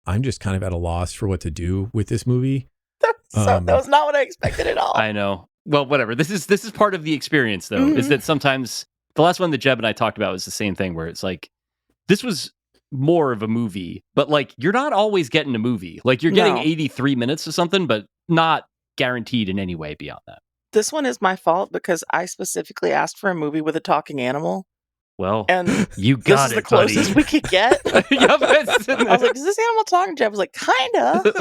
I'm just kind of at a loss for what to do with this movie. That was not what I expected at all. I know. Well, whatever. This is part of the experience, though, is that sometimes the last one that Jeb and I talked about was the same thing, where it's like, this was more of a movie, but like, you're not always getting a movie. Like, you're getting 83 minutes or something, but not guaranteed in any way beyond that. This one is my fault because I specifically asked for a movie with a talking animal. Well, and you got this is the closest we could get. I was like, "Is this animal talking?" Jeff was like, "Kinda."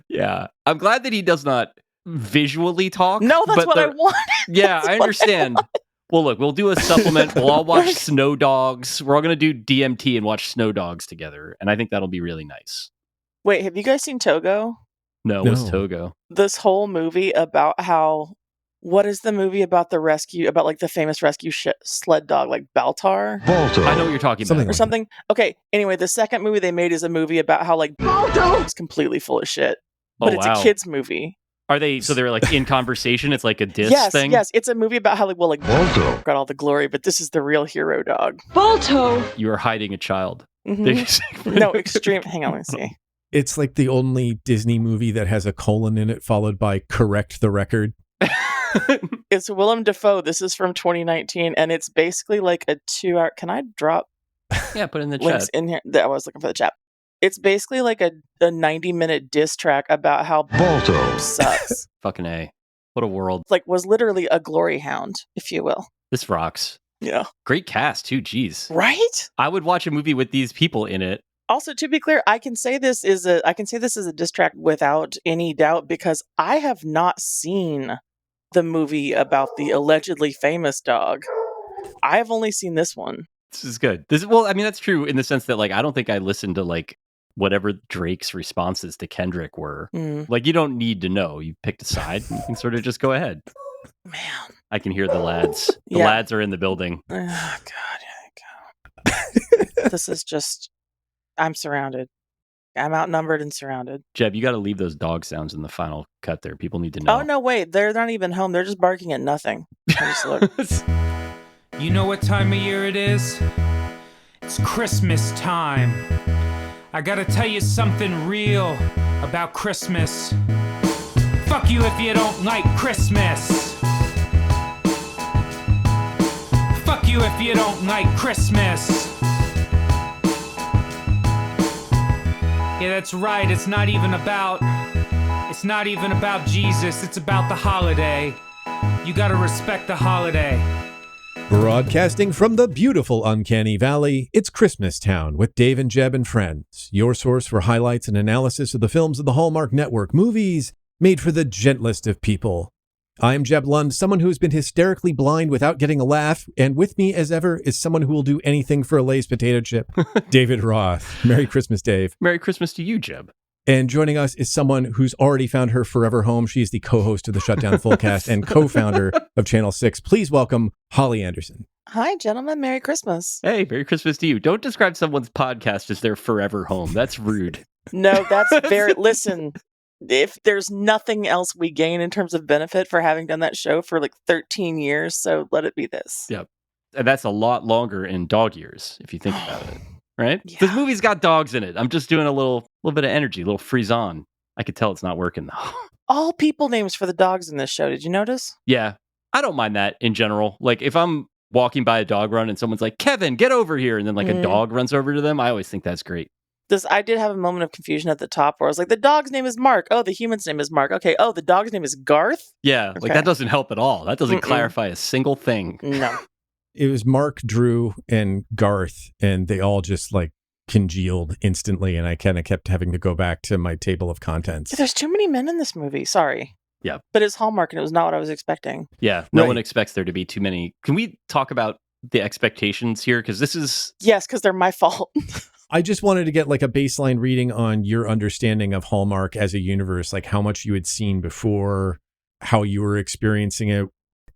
Yeah, I'm glad that he does not visually talk. No, that's what I wanted. Yeah, I understand. Well, look, we'll do a supplement. We'll all watch Snow Dogs. We're all going to do DMT and watch Snow Dogs together, and I think that'll be really nice. Wait, have you guys seen Togo? No, what's Togo? This whole movie about how... What is the movie about the rescue, about like the famous rescue sled dog, like Baltar? Balto. I know what you're talking about. Or something. Okay, anyway, the second movie they made is a movie about how like Balto is completely full of shit. But it's a kid's movie. Are they, so they're like in conversation? It's like a diss thing? Yes, it's a movie about how like, well, like Balto got all the glory, but this is the real hero dog. Balto! You are hiding a child. Mm-hmm. No, extreme. Hang on, let me see. It's like the only Disney movie that has a colon in it followed by correct the record. It's Willem Dafoe. This is from 2019, and it's basically like a 2-hour. Can I drop? Yeah, put in the links chat. In here. I was looking for the chat. It's basically like a 90-minute diss track about how Balto sucks. Fucking A. What a world. Like, was literally a glory hound, if you will. This rocks. Yeah. Great cast too. Jeez. Right? I would watch a movie with these people in it. Also, to be clear, I can say this is a diss track without any doubt because I have not seen the movie about the allegedly famous dog. I have only seen this one. This is good. Well, I mean, that's true in the sense that like I don't think I listened to like whatever Drake's responses to Kendrick were. Like, you don't need to know. You picked a side and you can sort of just go ahead. Man. I can hear the lads. The lads are in the building. Oh, God. Yeah, God. This is just... I'm surrounded. I'm outnumbered and surrounded. Jeb, you got to leave those dog sounds in the final cut there. People need to know. Oh, no, wait. They're not even home. They're just barking at nothing. I just look. You know what time of year it is? It's Christmas time. I gotta tell you something real about Christmas. Fuck you if you don't like Christmas. Fuck you if you don't like Christmas. Yeah, that's right. It's not even about Jesus. It's about the holiday. You gotta respect the holiday. Broadcasting from the beautiful Uncanny Valley, it's Christmas Town with Dave and Jeb and friends, your source for highlights and analysis of the films of the Hallmark Network, movies made for the gentlest of people. I am Jeb Lund, someone who has been hysterically blind without getting a laugh, and with me as ever is someone who will do anything for a Lay's potato chip, David Roth. Merry Christmas, Dave. Merry Christmas to you, Jeb. And joining us is someone who's already found her forever home. She's the co-host of the Shutdown Fullcast and co-founder of Channel 6. Please welcome Holly Anderson. Hi, gentlemen. Merry Christmas. Hey, Merry Christmas to you. Don't describe someone's podcast as their forever home. That's rude. No, that's very... Listen, if there's nothing else we gain in terms of benefit for having done that show for like 13 years, so let it be this. Yep. And that's a lot longer in dog years, if you think about it. Right? Yeah. This movie's got dogs in it. I'm just doing a little bit of energy, a little frisson. I could tell it's not working though. All people names for the dogs in this show. Did you notice? Yeah. I don't mind that in general. Like if I'm walking by a dog run and someone's like, Kevin, get over here. And then like a dog runs over to them. I always think that's great. I did have a moment of confusion at the top where I was like, the dog's name is Mark. Oh, the human's name is Mark. Okay. Oh, the dog's name is Garth? Yeah. Okay. Like that doesn't help at all. That doesn't clarify a single thing. No. It was Mark, Drew, and Garth, and they all just like congealed instantly, and I kind of kept having to go back to my table of contents. There's too many men in this movie. Sorry. Yeah. But it's Hallmark, and it was not what I was expecting. Yeah. No one expects there to be too many. Can we talk about the expectations here? Because this is... Yes, because they're my fault. I just wanted to get like a baseline reading on your understanding of Hallmark as a universe, like how much you had seen before, how you were experiencing it,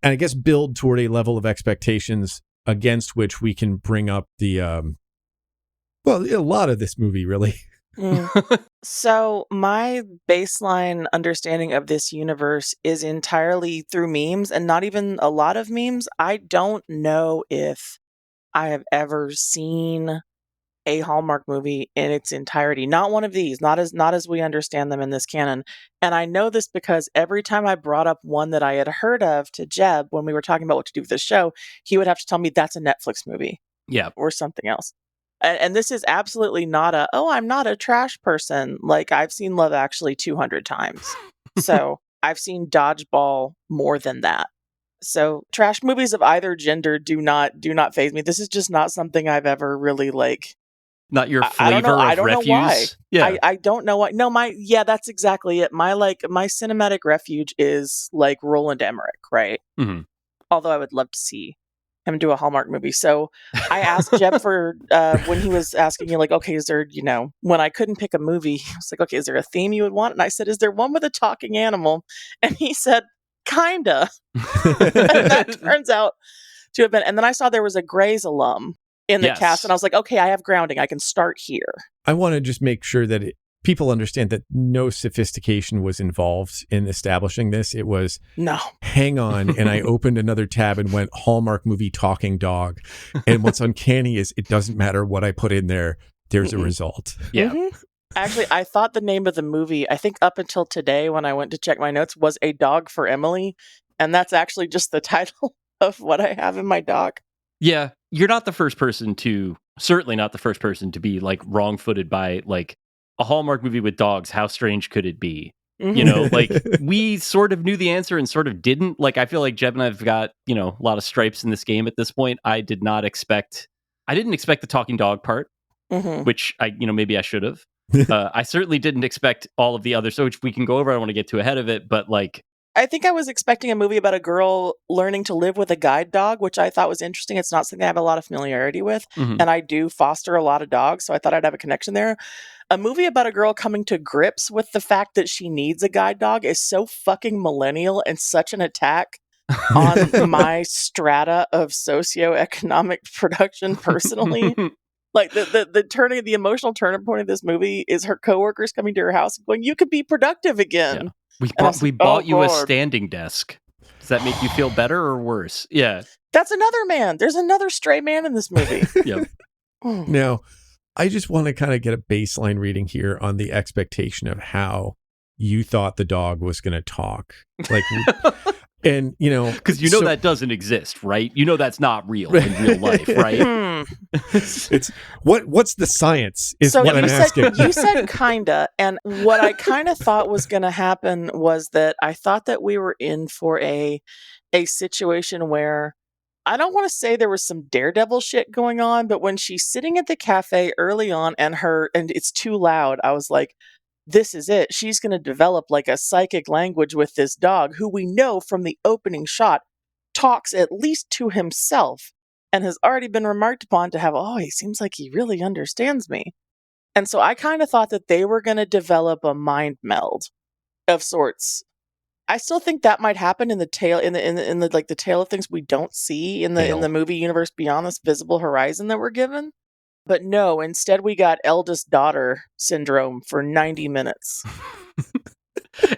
and I guess build toward a level of expectations against which we can bring up the, well, a lot of this movie, really. So my baseline understanding of this universe is entirely through memes, and not even a lot of memes. I don't know if I have ever seen a Hallmark movie in its entirety. Not one of these, not as we understand them in this canon. And I know this because every time I brought up one that I had heard of to Jeb when we were talking about what to do with the show, he would have to tell me that's a Netflix movie. Yeah. Or something else. And this is absolutely not I'm not a trash person. Like, I've seen Love Actually 200 times. So I've seen Dodgeball more than that. So trash movies of either gender do not faze me. This is just not something I've ever really not your flavor I of don't refuse. know why. Yeah. I don't know why. No, that's exactly it. My cinematic refuge is like Roland Emmerich, right? Mm-hmm. Although I would love to see him do a Hallmark movie. So I asked Jeb for when he was asking me, like, okay, is there, when I couldn't pick a movie, I was like, okay, is there a theme you would want? And I said, is there one with a talking animal? And he said, kinda. And that turns out to have been. And then I saw there was a Grey's alum in the cast, and I was like, okay, I have grounding. I can start here. I want to just make sure that people understand that no sophistication was involved in establishing this. It was, no, hang on. And I opened another tab and went Hallmark movie talking dog. And what's uncanny is it doesn't matter what I put in there. There's a result. Yeah. Mm-hmm. Actually, I thought the name of the movie, I think up until today when I went to check my notes, was A Dog for Emily. And that's actually just the title of what I have in my doc. Yeah. You're not the first person certainly not the first person to be like wrong-footed by like a Hallmark movie with dogs. How strange could it be? Mm-hmm. Like we sort of knew the answer and sort of didn't. Like, I feel like Jeb and I've got, a lot of stripes in this game at this point. I didn't expect the talking dog part, which maybe I should have. I certainly didn't expect all of the others, so which we can go over. I don't want to get too ahead of it, but like, I think I was expecting a movie about a girl learning to live with a guide dog, which I thought was interesting. It's not something I have a lot of familiarity with, and I do foster a lot of dogs, so I thought I'd have a connection there. A movie about a girl coming to grips with the fact that she needs a guide dog is so fucking millennial and such an attack on my strata of socioeconomic production personally. Like the emotional turning point of this movie is her coworkers coming to her house and going, "You could be productive again." Yeah. We bought you a standing desk. Does that make you feel better or worse? Yeah. That's another man. There's another stray man in this movie. Yep. Now, I just want to kind of get a baseline reading here on the expectation of how you thought the dog was going to talk. Like, and because that doesn't exist, right? That's not real in real life, right? It's what's the science is what I'm asking. You said kinda, and what I kind of thought was going to happen was that I thought that we were in for a situation where, I don't want to say there was some daredevil shit going on, but when she's sitting at the cafe early on and it's too loud, I was like, this is it. She's going to develop like a psychic language with this dog who we know from the opening shot talks at least to himself and has already been remarked upon to have, he seems like he really understands me. And so I kind of thought that they were going to develop a mind meld of sorts. I still think that might happen in the tail in the like the tail of things we don't see in the movie universe beyond this visible horizon that we're given. But no, instead we got eldest daughter syndrome for 90 minutes.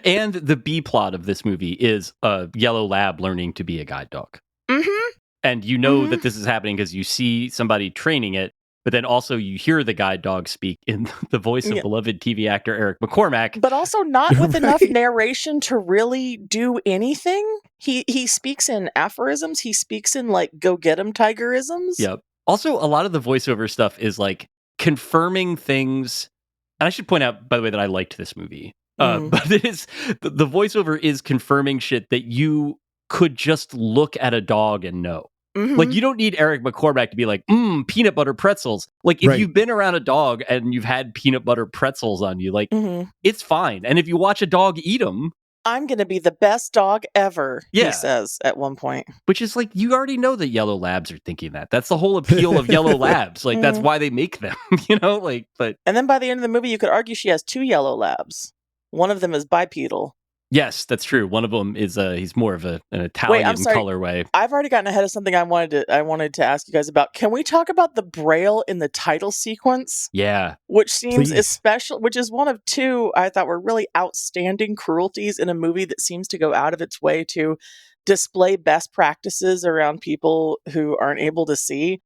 And the B plot of this movie is a yellow lab learning to be a guide dog. Mm-hmm. And that this is happening because you see somebody training it, but then also you hear the guide dog speak in the voice of beloved TV actor Eric McCormack. But also not with enough narration to really do anything. He speaks in aphorisms. He speaks in like go get 'em tigerisms. Yep. Also, a lot of the voiceover stuff is like confirming things. And I should point out, by the way, that I liked this movie. But it is the voiceover is confirming shit that you could just look at a dog and know. Mm-hmm. Like, you don't need Eric McCormack to be like, peanut butter pretzels. Like, if you've been around a dog and you've had peanut butter pretzels on you, like, it's fine. And if you watch a dog eat them, I'm going to be the best dog ever, he says at one point. Which is like, you already know that yellow labs are thinking that. That's the whole appeal of yellow labs. Like, that's why they make them, but. And then by the end of the movie, you could argue she has 2 yellow labs. One of them is bipedal. Yes, that's true. One of them is he's more of an Italian colorway. I've already gotten ahead of something I wanted to ask you guys about. Can we talk about the braille in the title sequence? Yeah. Which seems which is one of 2 I thought were really outstanding cruelties in a movie that seems to go out of its way to display best practices around people who aren't able to see.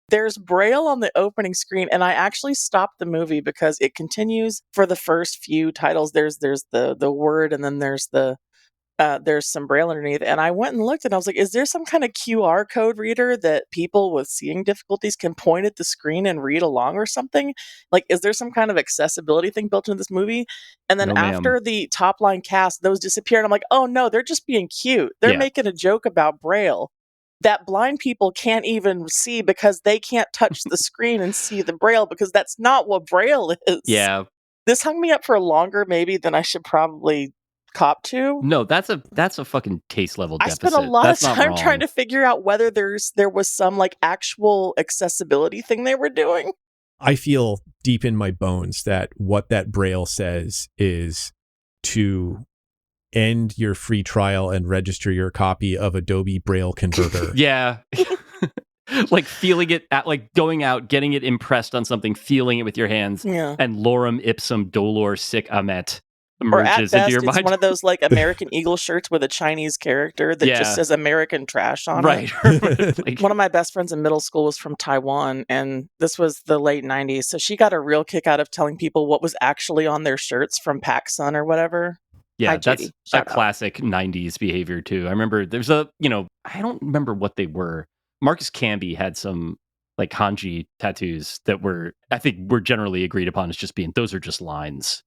There's braille on the opening screen, and I actually stopped the movie because it continues for the first few titles. There's the word, and then there's some braille underneath. And I went and looked, and I was like, is there some kind of QR code reader that people with seeing difficulties can point at the screen and read along or something? Like, is there some kind of accessibility thing built into this movie? And then No, after ma'am. the top line cast, those disappeared. I'm like, oh no, they're just being cute. They're Yeah. making a joke about braille that blind people can't even see because they can't touch the screen and see the braille, because that's not what braille is. Yeah. This hung me up for longer maybe than I should probably cop to. No, that's a fucking case level I deficit. spent a lot That's of not time wrong. trying to figure out whether there was some like actual accessibility thing they were doing. I feel deep in my bones that what that braille says is to end your free trial and register your copy of Adobe Braille Converter. Yeah. Like feeling it at, like going out, getting it impressed on something, feeling it with your hands, Yeah. and lorem ipsum dolor sic amet Or at emerges best, into your it's mind. one of those like American Eagle shirts with a Chinese character that Yeah. just says American trash on Right. it. Like, One of my best friends in middle school was from Taiwan, and this was the late 90s. So she got a real kick out of telling people what was actually on their shirts from PacSun or whatever. yeah, Hi, that's Judy. a Shout out. classic 90s behavior too. I remember there's I don't remember what they were. Marcus Camby had some like kanji tattoos that I think were generally agreed upon as just being, those are just lines.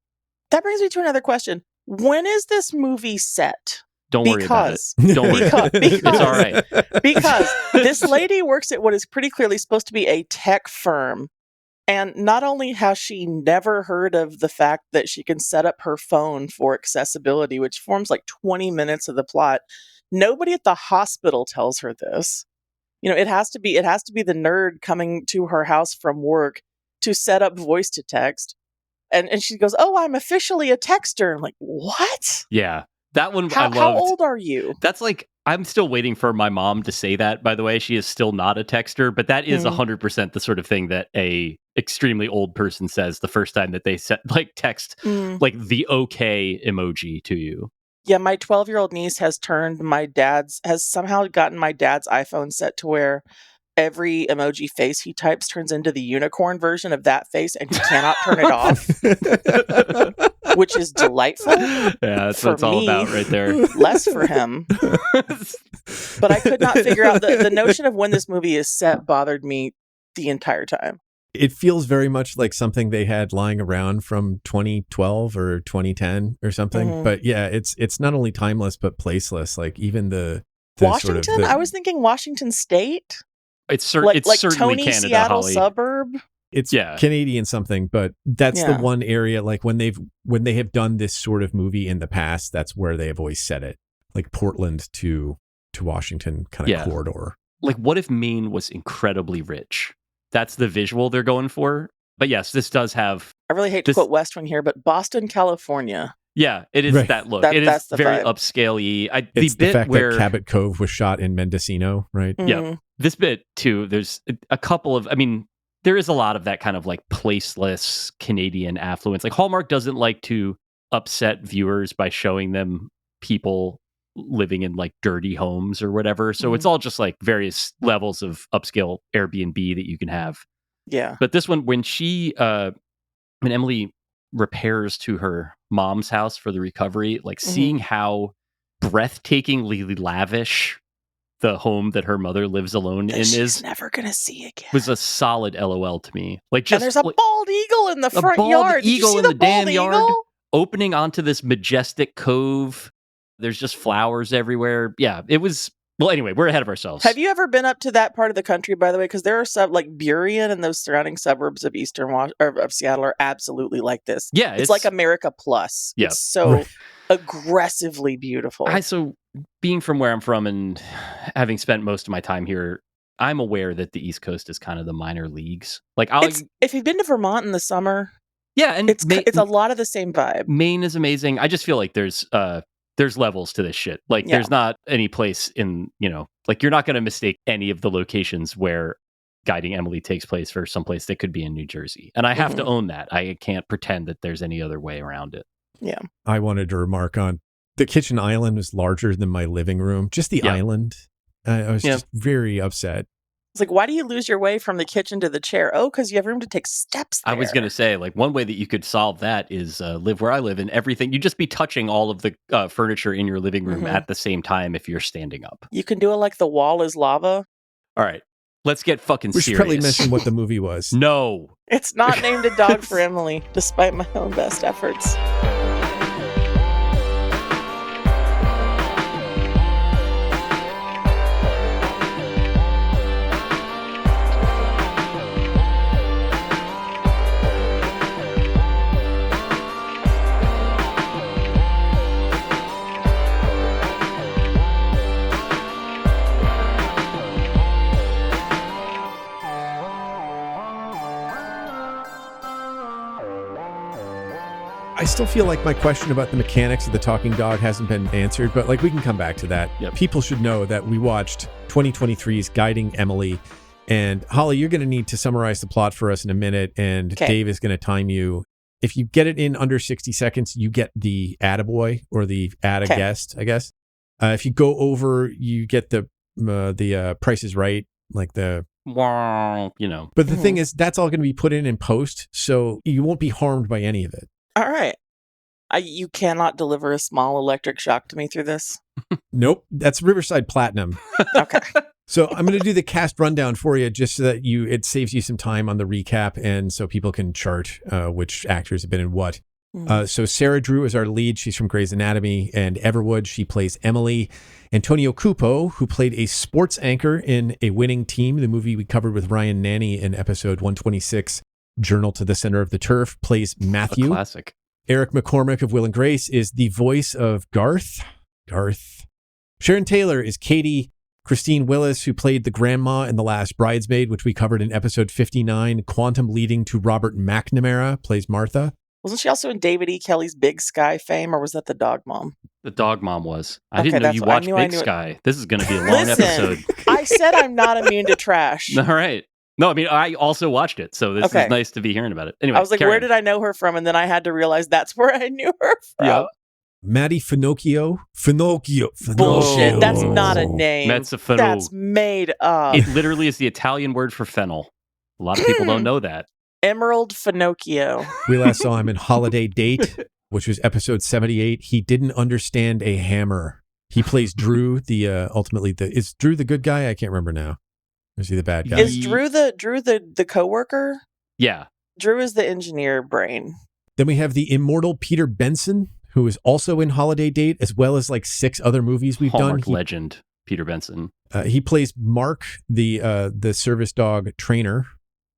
That brings me to another question. When is this movie set? Don't worry about it. Because- Don't worry. because- It's all right. Because this lady works at what is pretty clearly supposed to be a tech firm. And not only has she never heard of the fact that she can set up her phone for accessibility, which forms like 20 minutes of the plot, nobody at the hospital tells her this. It has to be the nerd coming to her house from work to set up voice to text. And she goes, "Oh, I'm officially a texter." I'm like, "What? Yeah. That one I How loved. old are you?" That's like, I'm still waiting for my mom to say that, by the way. She is still not a texter, but that is 100% the sort of thing that a extremely old person says the first time that they text like the okay emoji to you. Yeah, my 12-year-old niece has somehow gotten my dad's iPhone set to where every emoji face he types turns into the unicorn version of that face, and he cannot turn it off, which is delightful. Yeah, that's what it's For all me. about right there. Less for him. But I could not figure out the notion of when this movie is set bothered me the entire time. It feels very much like something they had lying around from 2012 or 2010 or something. Mhm. But yeah, it's not only timeless but placeless. Like even the Washington? sort of I was thinking Washington State. It's Like certainly Tony, Canada, Seattle Holly. suburb. it's Yeah. Canadian something, but that's the Yeah. one area like when they have done this sort of movie in the past, that's where they have always said it. Like Portland to Washington kind of Yeah. corridor. Like, what if Maine was incredibly rich? That's the visual they're going for. But yes, this does have, I really hate to This- quote West Wing here, but Boston, California. yeah, it is Right. that look. That's It is the very vibe. upscale-y. It's the the bit fact where that Cabot Cove was shot in Mendocino, right? Yeah. Mhm. this bit too, there's a couple of, there is a lot of that kind of like placeless Canadian affluence. Like Hallmark doesn't like to upset viewers by showing them people living in like dirty homes or whatever. So it's all just like various levels of upscale Airbnb that you can have. Yeah. But this one, when Emily repairs to her mom's house for the recovery, like seeing how breathtakingly lavish the home that her mother lives alone in She's never gonna see again. was a solid LOL to me. Like just And there's a like, bald eagle in the a front bald yard. Did you eagle see in the the damn bald yard. eagle? Opening onto this majestic cove. There's just flowers everywhere. Yeah, it was. Well, anyway, we're ahead of ourselves. Have you ever been up to that part of the country, by the way? Because there are some like Burien and those surrounding suburbs of of Seattle are absolutely like this. Yeah, it's like America Plus. Yeah. It's so Right. aggressively beautiful. So being from where I'm from and having spent most of my time here, I'm aware that the East Coast is kind of the minor leagues. Like, If you've been to Vermont in the summer, yeah, and it's a lot of the same vibe. Maine is amazing. I just feel like there's levels to this shit. Like Yeah. there's not any place in, like you're not going to mistake any of the locations where Guiding Emily takes place for someplace that could be in New Jersey. And I have to own that. I can't pretend that there's any other way around it. Yeah. I wanted to remark on the kitchen island was larger than my living room. Just the Yeah. island. I was Yeah. just very upset. It's like, why do you lose your way from the kitchen to the chair? Oh, because you have room to take steps there. I was going to say, like, one way that you could solve that is live where I live, and everything. You just be touching all of the furniture in your living room at the same time if you're standing up. You can do it like the wall is lava. All right. Let's get fucking We serious. should probably mention what the movie was. No. It's not named A Dog for Emily, despite my own best efforts. I still feel like my question about the mechanics of the talking dog hasn't been answered, but like we can come back to that. Yep. People should know that we watched 2023's Guiding Emily. And Holly, you're going to need to summarize the plot for us in a minute, and Dave is going to time you. If you get it in under 60 seconds, you get the attaboy or the add-a-guest, I guess. If you go over, you get the Price is Right, like the... You know. But the thing is, that's all going to be put in post, so you won't be harmed by any of it. All right. You cannot deliver a small electric shock to me through this? Nope. That's Riverside Platinum. Okay. So I'm going to do the cast rundown for you just so that it saves you some time on the recap and so people can chart which actors have been in what. So Sarah Drew is our lead. She's from Grey's Anatomy. And Everwood, she plays Emily. Antonio Cupo, who played a sports anchor in A Winning Team, the movie we covered with Ryan Nanny in episode 126, Journal to the Center of the Turf, plays Matthew. A classic. Eric McCormack of Will and Grace is the voice of Garth. Sharon Taylor is Katie. Christine Willis, who played the grandma in The Last Bridesmaid, which we covered in episode 59, Quantum Leading to Robert McNamara, plays Martha. Wasn't she also in David E. Kelly's Big Sky fame, or was that the dog mom? The dog mom was. I didn't know you watched Big Sky. This is going to be a long episode. I said I'm not immune to trash. All right. No, I mean, I also watched it, so this is nice to be hearing about it. Anyway, I was like, where did I know her from? And then I had to realize that's where I knew her from. Yeah. Maddie Finocchio. Bullshit. That's not a name. That's made up. It literally is the Italian word for fennel. A lot of people don't know that. Emerald Finocchio. We last saw him in Holiday Date, which was episode 78. He didn't understand a hammer. He plays Drew, is Drew the good guy? I can't remember now. Is he the bad guy? Is Drew the coworker? Yeah. Drew is the engineer brain. Then we have the immortal Peter Benson, who is also in Holiday Date, as well as like 6 other movies we've Hallmark done. Legend, Peter Benson. He plays Mark, the service dog trainer.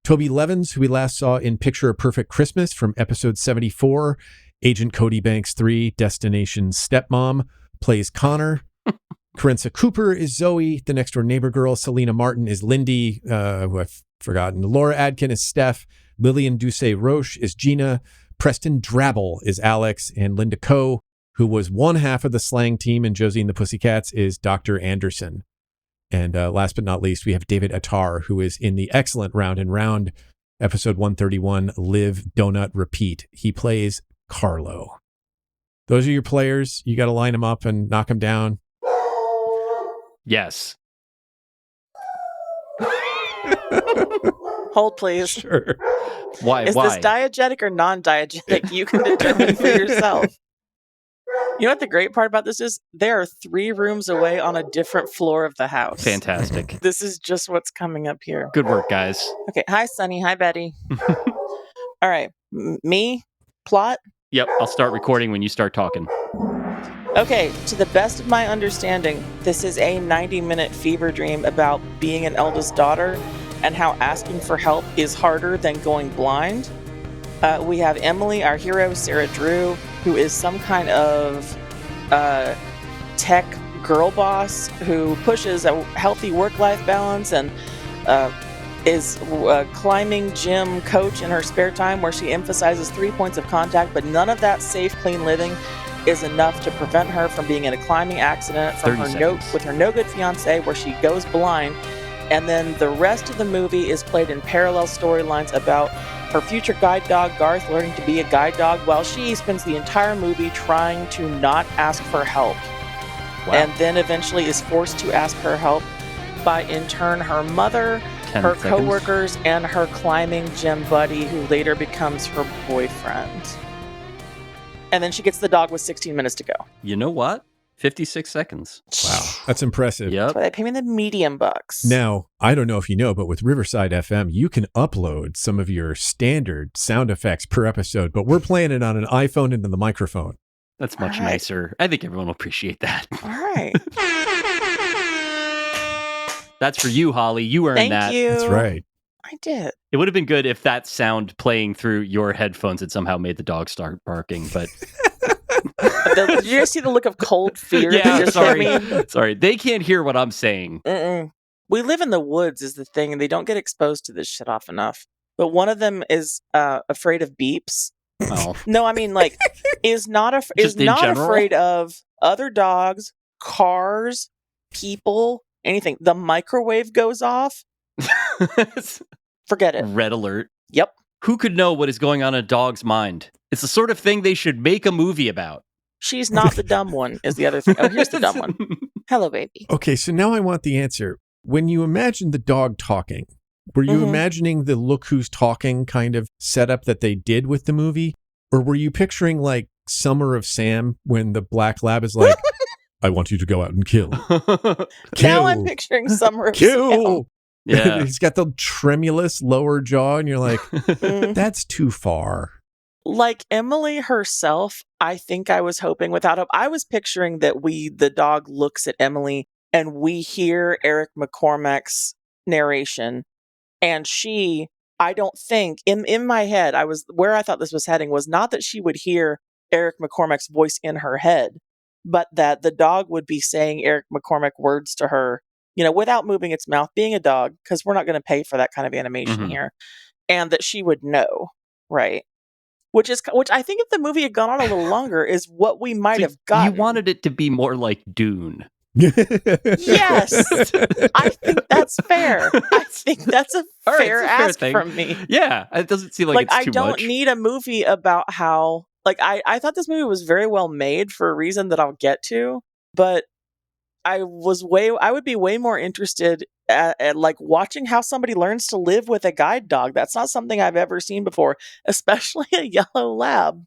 Toby Levins, who we last saw in Picture a Perfect Christmas from episode 74. Agent Cody Banks 3, Destination Stepmom, plays Connor. Carenza Cooper is Zoe, the next door neighbor girl. Selena Martin is Lindy, who I've forgotten. Laura Adkin is Steph. Lillian Doucet Roche is Gina. Preston Drabble is Alex. And Linda Coe, who was one half of the slang team in Josie and the Pussycats, is Dr. Anderson. And last but not least, we have David Attar, who is in the excellent Round and Round, episode 131, Live, Donut, Repeat. He plays Carlo. Those are your players. You got to line them up and knock them down. Yes. Hold, please. Sure. Why? Is this diegetic or non-diegetic? You can determine for yourself. You know what the great part about this is? There are 3 rooms away on a different floor of the house. Fantastic. This is just what's coming up here. Good work, guys. Okay. Hi, Sunny. Hi, Betty. All right. Me? Plot? Yep. I'll start recording when you start talking. Okay, to the best of my understanding, this is a 90-minute fever dream about being an eldest daughter and how asking for help is harder than going blind. We have Emily, our hero, Sarah Drew, who is some kind of tech girl boss who pushes a healthy work-life balance and is a climbing gym coach in her spare time where she emphasizes 3 points of contact, but none of that safe, clean living is enough to prevent her from being in a climbing accident with her no-good fiance where she goes blind. And then the rest of the movie is played in parallel storylines about her future guide dog, Garth, learning to be a guide dog while she spends the entire movie trying to not ask for help. Wow. And then eventually is forced to ask her help. by, in turn, her mother, 10 her seconds. coworkers, and her climbing gym buddy, who later becomes her boyfriend. And then she gets the dog with 16 minutes to go. You know what? 56 seconds. Wow, that's impressive. Yep. That's why they pay me the medium bucks. Now, I don't know if you know, but with Riverside FM, you can upload some of your standard sound effects per episode, but we're playing it on an iPhone into the microphone. That's much All right. nicer. I think everyone will appreciate that. All right. That's for you, Holly. You earned Thank that. you. That's right. I did. It would have been good if that sound playing through your headphones had somehow made the dog start barking, but Did you guys see the look of cold fear? that yeah, just sorry. hit me? Sorry. They can't hear what I'm saying. Mm-mm. We live in the woods is the thing, and they don't get exposed to this shit off enough. But one of them is afraid of beeps. Oh. No, I mean, like, is not Just in general? afraid of other dogs, cars, people, anything. The microwave goes off. Forget it. Red alert. Yep. Who could know what is going on in a dog's mind? It's the sort of thing they should make a movie about. She's not the dumb one, is the other thing. Oh, here's the dumb one. Hello, baby. Okay, so now I want the answer. When you imagine the dog talking, were you Mhm. imagining the look who's talking kind of setup that they did with the movie? Or were you picturing like Summer of Sam when the black lab is like, I want you to go out and kill. Now I'm picturing Summer of Sam. Kill! Yeah. He's got the tremulous lower jaw, and you're like, Mm. that's too far. Like Emily herself, I think I was hoping without hope. I was picturing that the dog looks at Emily and we hear Eric McCormack's narration. And she, I don't think, in my head, where I thought this was heading was not that she would hear Eric McCormack's voice in her head, but that the dog would be saying Eric McCormack words to her, without moving its mouth, being a dog, because we're not going to pay for that kind of animation Mhm. here. And that she would know, right? Which I think if the movie had gone on a little longer is what we might So have gotten. You wanted it to be more like Dune. Yes! I think that's fair. I think that's a All right, fair it's a fair ask thing. from me. Yeah, it doesn't seem like it's I too don't much. need a movie about how, I thought this movie was very well made for a reason that I'll get to, but I would be way more interested at like watching how somebody learns to live with a guide dog. That's not something I've ever seen before, especially a yellow lab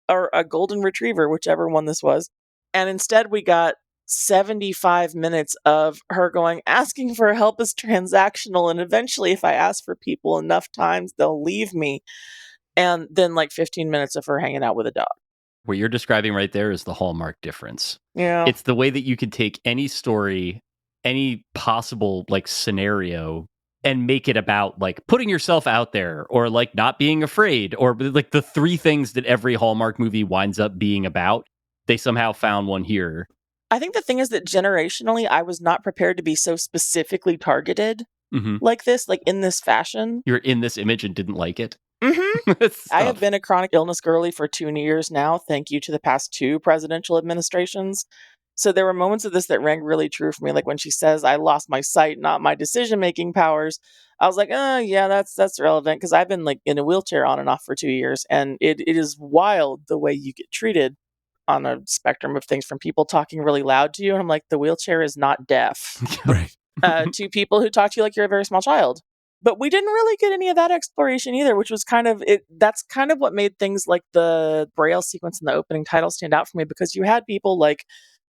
or a golden retriever, whichever one this was. And instead we got 75 minutes of her asking for help is transactional, and eventually if I ask for people enough times, they'll leave me. And then 15 minutes of her hanging out with a dog. What you're describing right there is the Hallmark difference. Yeah. It's the way that you can take any story, any possible scenario, and make it about putting yourself out there, or not being afraid, or the three things that every Hallmark movie winds up being about. They somehow found one here. I think the thing is that generationally, I was not prepared to be so specifically targeted Mhm. like this, in this fashion. You're in this image and didn't like it. Mm-hmm. It's I have tough. been a chronic illness girly for 2 years now, thank you to the past 2 presidential administrations. So there were moments of this that rang really true for me, like when she says, I lost my sight, not my decision-making powers. I was like, yeah, that's relevant, because I've been in a wheelchair on and off for 2 years, and it is wild the way you get treated on a spectrum of things, from people talking really loud to you, and I'm like, the wheelchair is not deaf, Right. to people who talk to you like you're a very small child. But we didn't really get any of that exploration either, which was kind of it. That's kind of what made things like the braille sequence in the opening title stand out for me, because you had people like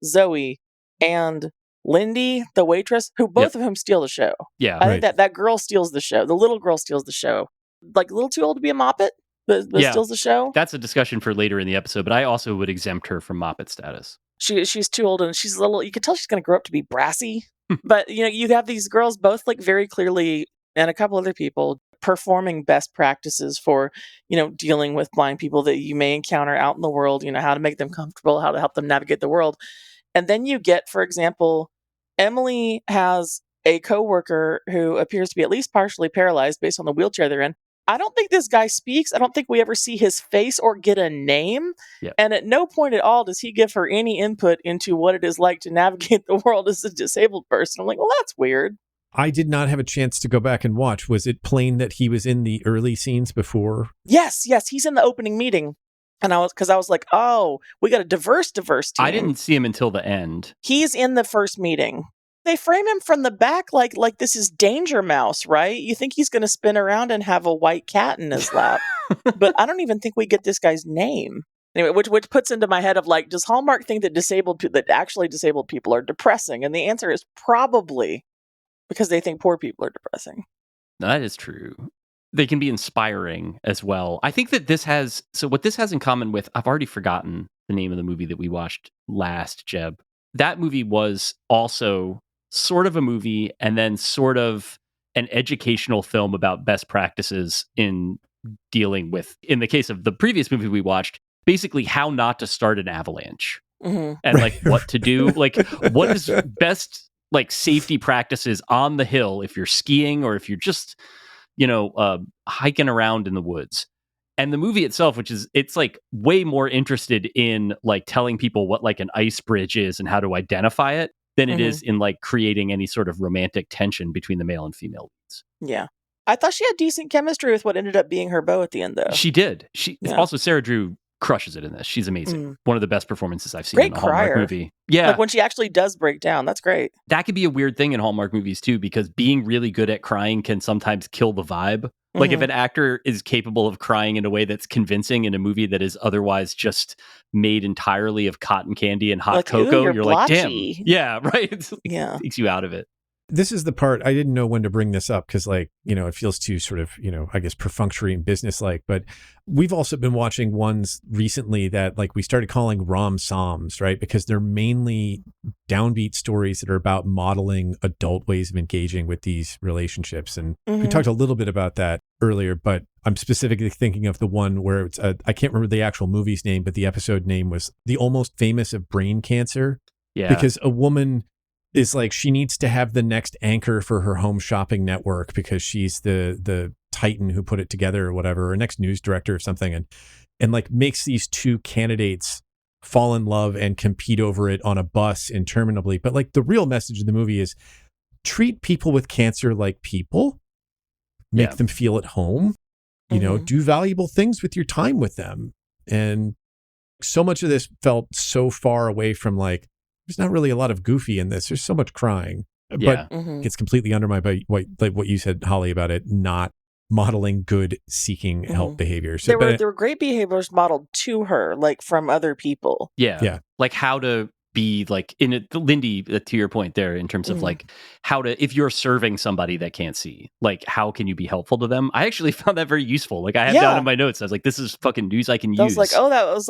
Zoe and Lindy, the waitress, who both of whom steal the show. Yeah. I think that girl steals the show. The little girl steals the show. A little too old to be a Moppet, but Yeah. steals the show. That's a discussion for later in the episode, but I also would exempt her from Moppet status. She's too old, and she's a little. You can tell she's going to grow up to be brassy. But you have these girls both very clearly, and a couple other people, performing best practices for dealing with blind people that you may encounter out in the world. How to make them comfortable, how to help them navigate the world. And then you get, for example, Emily has a coworker who appears to be at least partially paralyzed based on the wheelchair they're in. I don't think this guy speaks. I don't think we ever see his face or get a name. Yep. And at no point at all does he give her any input into what it is like to navigate the world as a disabled person. I'm like, well, that's weird. I did not have a chance to go back and watch. Was it plain that he was in the early scenes before? Yes, he's in the opening meeting. And I was like, oh, we got a diverse team. I didn't see him until the end. He's in the first meeting. They frame him from the back like this is Danger Mouse, right? You think he's going to spin around and have a white cat in his lap. But I don't even think we get this guy's name. Anyway, which puts into my head of like, does Hallmark think that actually disabled people are depressing? And the answer is probably because they think poor people are depressing. That is true. They can be inspiring as well. I think that what this has in common with, I've already forgotten the name of the movie that we watched last, Jeb. That movie was also sort of a movie and then sort of an educational film about best practices in dealing with, in the case of the previous movie we watched, basically how not to start an avalanche and like what to do, like what is best like safety practices on the hill if you're skiing or if you're just, hiking around in the woods. And the movie itself, it's like way more interested in like telling people what like an ice bridge is and how to identify it than it is in like creating any sort of romantic tension between the male and female leads. Yeah. I thought she had decent chemistry with what ended up being her beau at the end, though. She did. Also, Sarah Drew crushes it in this. She's amazing. One of the best performances I've seen in a Hallmark movie. Yeah. Like when she actually does break down, that's great. That could be a weird thing in Hallmark movies too, because being really good at crying can sometimes kill the vibe. Like if an actor is capable of crying in a way that's convincing in a movie that is otherwise just made entirely of cotton candy and hot like, cocoa, you're like, blotchy. damn. Yeah, right? Yeah. Takes you out of it. This is the part I didn't know when to bring this up because, like, it feels too sort of, I guess perfunctory and businesslike. But we've also been watching ones recently that like we started calling rom-soms, right? Because they're mainly downbeat stories that are about modeling adult ways of engaging with these relationships. And we talked a little bit about that earlier, but I'm specifically thinking of the one where it's I can't remember the actual movie's name, but the episode name was The Almost Famous of Brain Cancer. Yeah. Because a woman is like, she needs to have the next anchor for her home shopping network because she's the titan who put it together or whatever, or next news director or something, and like makes these two candidates fall in love and compete over it on a bus interminably. But like the real message of the movie is treat people with cancer like people, make them feel at home, do valuable things with your time with them. And so much of this felt so far away from like, there's not really a lot of goofy in this. There's so much crying, but it's completely undermined by what you said, Holly, about it not modeling good seeking help behavior. So, there were great behaviors modeled to her, like from other people. Yeah. Like how to be like in it, Lindy, to your point there, in terms of like how to, if you're serving somebody that can't see, like how can you be helpful to them? I actually found that very useful. Like I have down in my notes, I was like, this is fucking news I can use. I was like,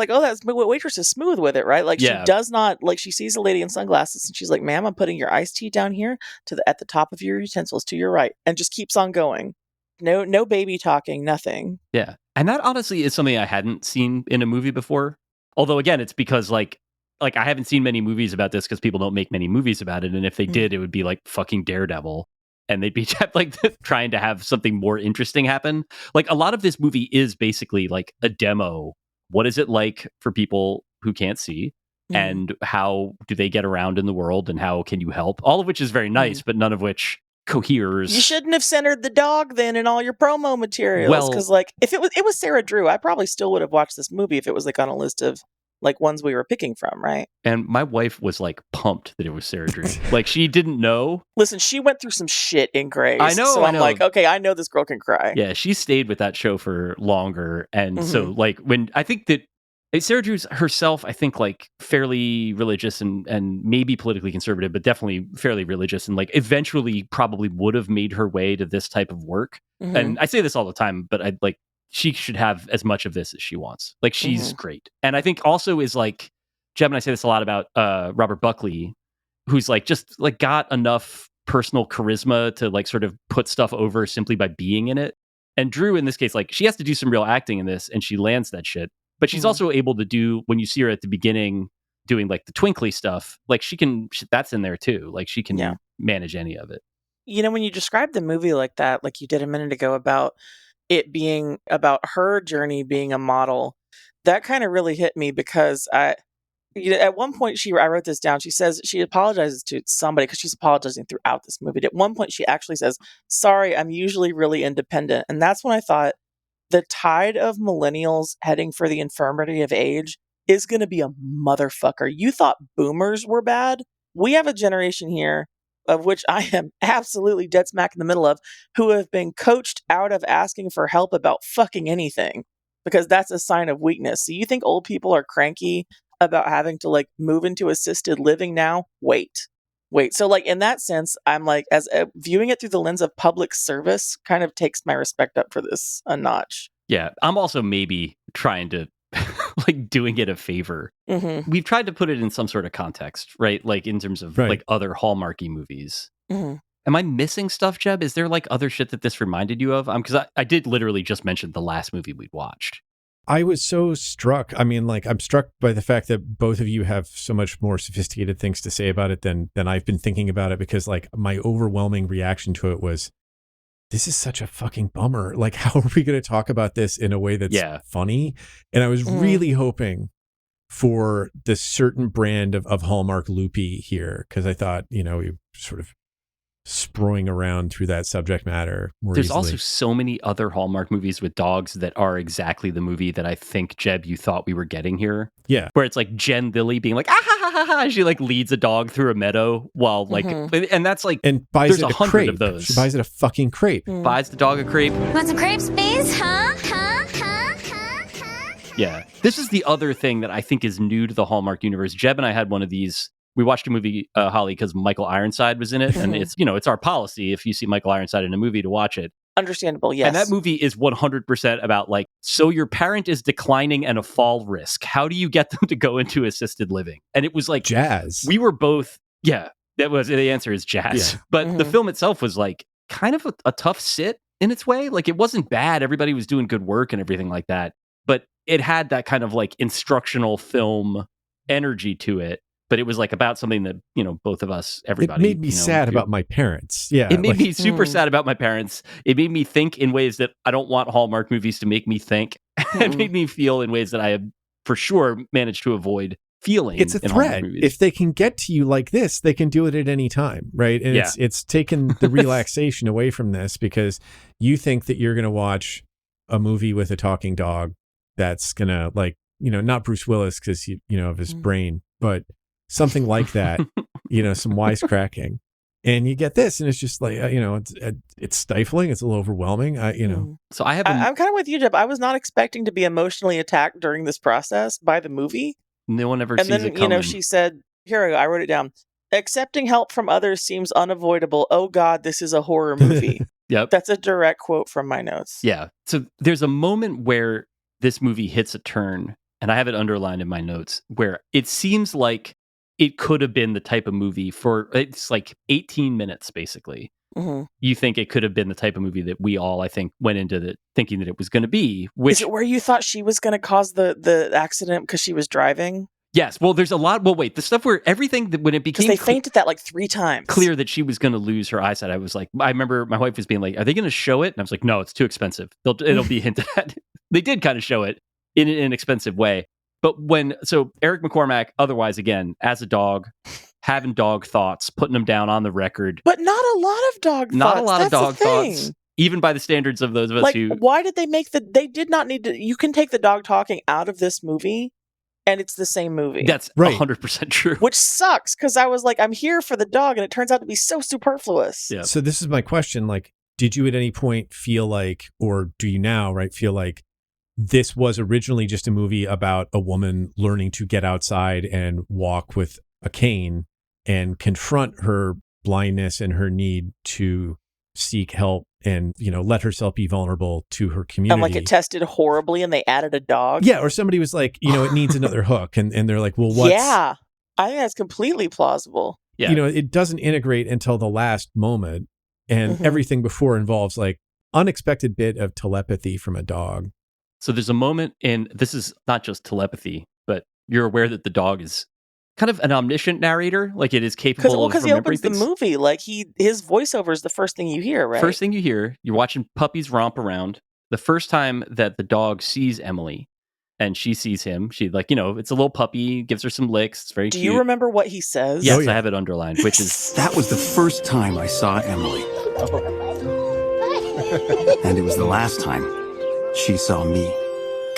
that waitress is smooth with it, right? Like she does not, like she sees a lady in sunglasses and she's like, ma'am, I'm putting your iced tea down here at the top of your utensils to your right, and just keeps on going. No baby talking, nothing. Yeah. And that honestly is something I hadn't seen in a movie before. Although again, it's because like I haven't seen many movies about this because people don't make many movies about it. And if they did, it would be like fucking Daredevil. And they'd be like trying to have something more interesting happen. Like a lot of this movie is basically like a demo. What is it like for people who can't see? And how do they get around in the world? And how can you help? All of which is very nice, but none of which coheres. You shouldn't have centered the dog then in all your promo materials. Because like if it was Sarah Drew, I probably still would have watched this movie if it was like on a list of like ones we were picking from, right? And my wife was like pumped that it was Sarah Drew. Like she didn't know. Listen, she went through some shit in Grace. I know. So I'm like, okay, I know this girl can cry. Yeah, she stayed with that show for longer. And so like when I think that Sarah Drew's herself, I think like fairly religious and maybe politically conservative, but definitely fairly religious, and like eventually probably would have made her way to this type of work. And I say this all the time, but I like, she should have as much of this as she wants. Like she's great. And I think also is like, Jeb and I say this a lot about Robert Buckley, who's like just like got enough personal charisma to like sort of put stuff over simply by being in it. And Drew in this case, like she has to do some real acting in this and she lands that shit. But she's also able to do, when you see her at the beginning doing like the twinkly stuff, like that's in there too. Like she can manage any of it. When you described the movie like that, like you did a minute ago about it being about her journey being a model, that kind of really hit me because at one point I wrote this down. She says she apologizes to somebody because she's apologizing throughout this movie. At one point she actually says, sorry, I'm usually really independent. And that's when I thought the tide of millennials heading for the infirmity of age is going to be a motherfucker. You thought boomers were bad? We have a generation here. of which I am absolutely dead smack in the middle of, who have been coached out of asking for help about fucking anything, because that's a sign of weakness. So you think old people are cranky about having to like move into assisted living now? Wait. So like in that sense, I'm like, as viewing it through the lens of public service kind of takes my respect up for this a notch. Yeah, I'm also maybe trying to like doing it a favor. Mm-hmm. We've tried to put it in some sort of context, right? Like in terms of like other Hallmarky movies. Mm-hmm. Am I missing stuff, Jeb? Is there like other shit that this reminded you of? Because I did literally just mention the last movie we'd watched. I was so struck. I mean, like, I'm struck by the fact that both of you have so much more sophisticated things to say about it than I've been thinking about it, because like my overwhelming reaction to it was, this is such a fucking bummer. Like, how are we going to talk about this in a way that's funny? And I was really hoping for this certain brand of Hallmark loopy here, because I thought, you know, we sort of sproing around through that subject matter more There's easily. Also so many other Hallmark movies with dogs that are exactly the movie that I think, Jeb, you thought we were getting here. Yeah. Where it's like Jen Lilly being like, ah ha ha ha ha. She like leads a dog through a meadow while like, and that's like, and buys there's it a 100 crepe. of those. She buys it a fucking crepe. Buys the dog a crepe. Want some crepes, please? Huh? Yeah. This is the other thing that I think is new to the Hallmark universe. Jeb and I had one of these. We watched a movie, Holly, because Michael Ironside was in it. And it's, you know, it's our policy if you see Michael Ironside in a movie to watch it. Understandable, yes. And that movie is 100% about like, so your parent is declining and a fall risk. How do you get them to go into assisted living? And it was like jazz. We were both, that was the answer is jazz. Yeah. But the film itself was like kind of a tough sit in its way. Like it wasn't bad. Everybody was doing good work and everything like that. But it had that kind of like instructional film energy to it. But it was like about something that, you know, both of us, everybody. It made me sad about my parents. Yeah. It made me super sad about my parents. It made me think in ways that I don't want Hallmark movies to make me think. It made me feel in ways that I have for sure managed to avoid feeling. It's a threat. If they can get to you like this, they can do it at any time, right? And it's taken the relaxation away from this, because you think that you're going to watch a movie with a talking dog that's going to, like, you know, not Bruce Willis because, you know, of his brain, but something like that, you know, some wisecracking, and you get this, and it's just like, you know, it's stifling. It's a little overwhelming. You know, so I'm kind of with you, Jeb. I was not expecting to be emotionally attacked during this process by the movie. No one ever sees it coming. And then, you know, she said, here I go, I wrote it down. Accepting help from others seems unavoidable. Oh God, this is a horror movie. Yep. That's a direct quote from my notes. Yeah. So there's a moment where this movie hits a turn, and I have it underlined in my notes, where it seems like it could have been the type of movie for, it's like 18 minutes, basically. Mm-hmm. You think it could have been the type of movie that we all, I think, went into thinking that it was going to be. Which, is it where you thought she was going to cause the accident because she was driving? Yes. Well, there's a lot. Well, wait, the stuff where everything that when it became. Because they fainted that like 3 times. Clear that she was going to lose her eyesight. I was like, I remember my wife was being like, are they going to show it? And I was like, no, it's too expensive. It'll be hinted at. They did kind of show it in an inexpensive way. But so Eric McCormack, otherwise, again, as a dog, having dog thoughts, putting them down on the record. But not a lot of dog thoughts. Not a lot of dog thoughts. Even by the standards of those of us who. Why did they make they did not need to. You can take the dog talking out of this movie, and it's the same movie. That's 100% true. Which sucks, because I was like, I'm here for the dog, and it turns out to be so superfluous. Yeah. So this is my question. Like, did you at any point feel like, or do you now, right, feel like this was originally just a movie about a woman learning to get outside and walk with a cane and confront her blindness and her need to seek help and, you know, let herself be vulnerable to her community. And like it tested horribly and they added a dog? Yeah, or somebody was like, you know, it needs another hook. And they're like, well, what's... Yeah, I think that's completely plausible. Yeah. You know, it doesn't integrate until the last moment. And everything before involves like unexpected bit of telepathy from a dog. So there's a moment, and this is not just telepathy, but you're aware that the dog is kind of an omniscient narrator, like it is capable of remembering things. Because he opens the movie, like his voiceover is the first thing you hear, right? First thing you hear, you're watching puppies romp around. The first time that the dog sees Emily, and she sees him, she like, you know, it's a little puppy, gives her some licks. It's very cute. Do you remember what he says? Yes, I have it underlined, which is... That was the first time I saw Emily. And it was the last time she saw me.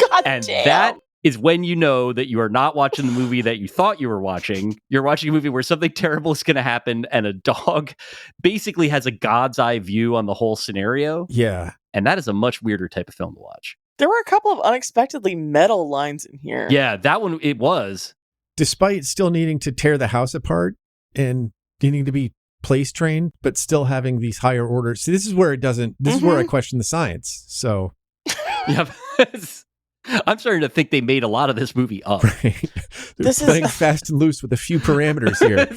God and damn. that is when you know that you are not watching the movie that you thought you were watching. You're watching a movie where something terrible is going to happen and a dog basically has a God's eye view on the whole scenario. Yeah. And that is a much weirder type of film to watch. There were a couple of unexpectedly metal lines in here. Yeah, that one, it was. Despite still needing to tear the house apart and needing to be place trained, but still having these higher orders. See, this is where it doesn't, this is where I question the science. So. Yeah. I'm starting to think they made a lot of this movie up. Right. They're playing fast and loose with a few parameters here.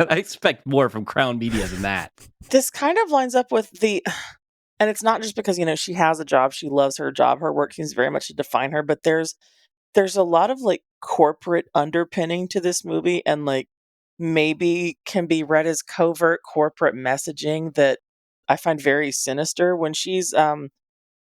I expect more from Crown Media than that. This kind of lines up with and it's not just because, she has a job, she loves her job, her work seems very much to define her, but there's a lot of like corporate underpinning to this movie, and like maybe can be read as covert corporate messaging that I find very sinister when she's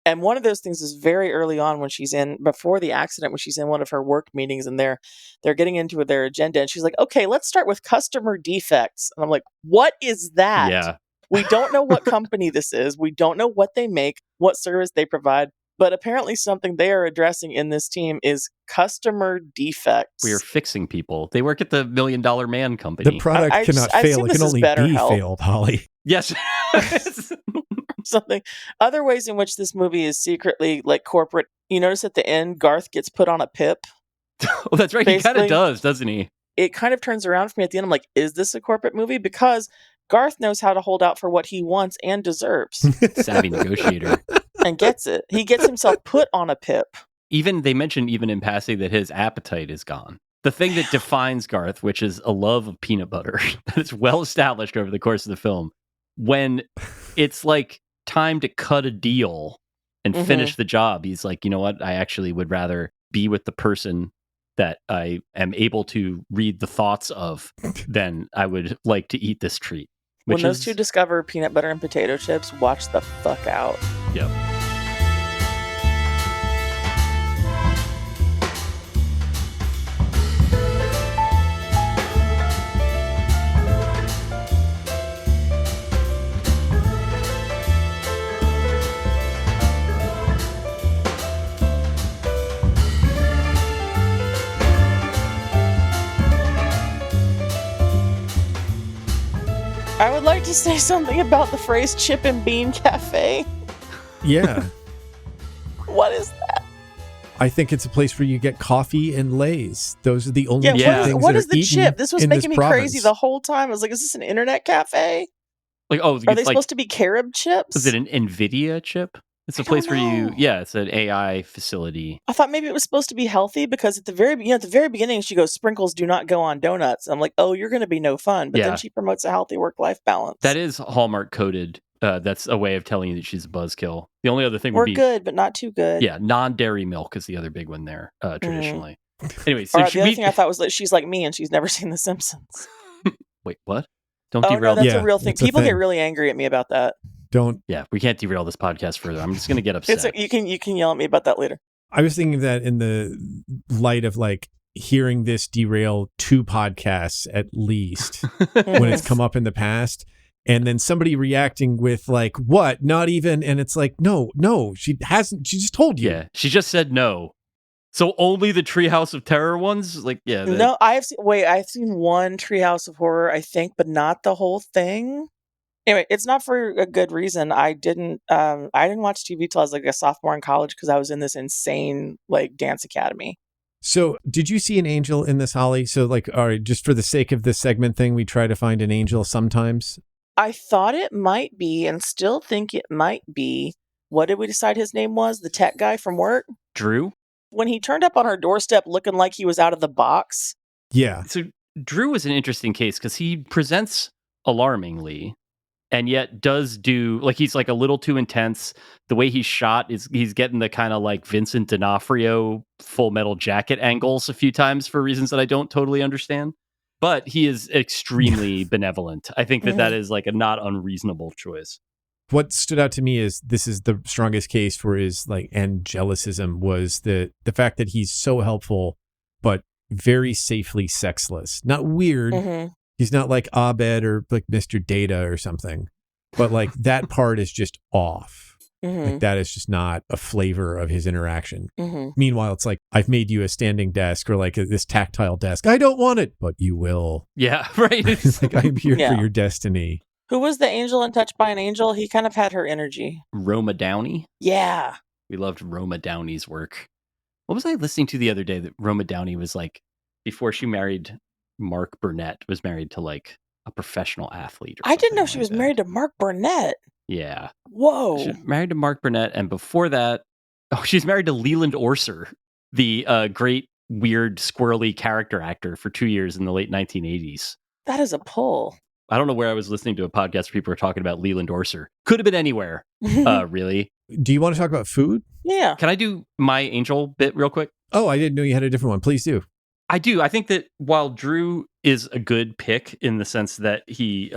and one of those things is very early on when she's before the accident, when she's in one of her work meetings and they're getting into their agenda, and she's like, okay, let's start with customer defects. And I'm like, what is that? Yeah. We don't know what company this is. We don't know what they make, what service they provide. But apparently something they are addressing in this team is customer defects. We are fixing people. They work at the $1 Million Man company. The product cannot fail. It can only be failed, Holly. Yes. Something. Other ways in which this movie is secretly like corporate. You notice at the end, Garth gets put on a pip. Oh, that's right. Basically, he kind of does, doesn't he? It kind of turns around for me at the end. I'm like, is this a corporate movie? Because Garth knows how to hold out for what he wants and deserves. Savvy negotiator. And gets it. He gets himself put on a pip. They mentioned even in passing that his appetite is gone. The thing that defines Garth, which is a love of peanut butter, that is well established over the course of the film. When it's like time to cut a deal and finish the job, he's like, you know what? I actually would rather be with the person that I am able to read the thoughts of than I would like to eat this treat. When those two discover peanut butter and potato chips, watch the fuck out. Yep. I would like to say something about the phrase chip and bean cafe. Yeah. What is that? I think it's a place where you get coffee and Lay's. Those are the only two things what that is are the eaten chip? This was in making me province. crazy the whole time. I was like, is this an internet cafe? Like, oh, are they supposed to be carob chips? Is it an NVIDIA chip? It's a place where it's an AI facility. I thought maybe it was supposed to be healthy because at the very beginning she goes, sprinkles do not go on donuts. I'm like, oh, you're going to be no fun. But then she promotes a healthy work-life balance. That is Hallmark coded. That's a way of telling you that she's a buzzkill. The only other thing we're would be good, but not too good. Yeah, non-dairy milk is the other big one there traditionally. Anyway, so the other thing I thought was that she's like me and she's never seen The Simpsons. Wait, what? Don't derail. No, that's a real thing. People get really angry at me about that. Yeah, we can't derail this podcast further. I'm just going to get upset. You can yell at me about that later. I was thinking that in the light of like hearing this derail 2 podcasts at least when it's come up in the past, and then somebody reacting with like, what? Not even. And it's like, no, she hasn't. She just told you. Yeah, she just said no. So only the Treehouse of Terror ones? Like, yeah. No, I've seen one Treehouse of Horror, I think, but not the whole thing. Anyway, it's not for a good reason. I didn't watch TV till I was like a sophomore in college because I was in this insane like dance academy. So did you see an angel in this, Holly? So like, all right, just for the sake of this segment thing, we try to find an angel sometimes. I thought it might be and still think it might be. What did we decide his name was? The tech guy from work? Drew? When he turned up on her doorstep looking like he was out of the box. Yeah. So Drew is an interesting case because he presents alarmingly and yet does do, like, he's like a little too intense. The way he's shot is he's getting the kind of like Vincent D'Onofrio Full Metal Jacket angles a few times for reasons that I don't totally understand. But he is extremely benevolent. I think that is like a not unreasonable choice. What stood out to me is this is the strongest case for his like angelicism was the fact that he's so helpful, but very safely sexless. Not weird. He's not like Abed or like Mr. Data or something, but like that part is just off. Like that is just not a flavor of his interaction. Mm-hmm. Meanwhile, it's like, I've made you a standing desk or like this tactile desk. I don't want it, but you will. Yeah, right. It's like, I'm here Yeah. for your destiny. Who was the angel in Touched by an Angel? He kind of had her energy. Roma Downey. Yeah. We loved Roma Downey's work. What was I listening to the other day that Roma Downey was like, before she married Mark Burnett, was married to like a professional athlete? I didn't know she was married to Mark Burnett. Yeah. Whoa. She's married to Mark Burnett. And before that, she's married to Leland Orser, the great, weird, squirrely character actor for 2 years in the late 1980s. That is a pull. I don't know where I was listening to a podcast where people were talking about Leland Orser. Could have been anywhere, really. Do you want to talk about food? Yeah. Can I do my angel bit real quick? Oh, I didn't know you had a different one. Please do. I do. I think that while Drew is a good pick in the sense that he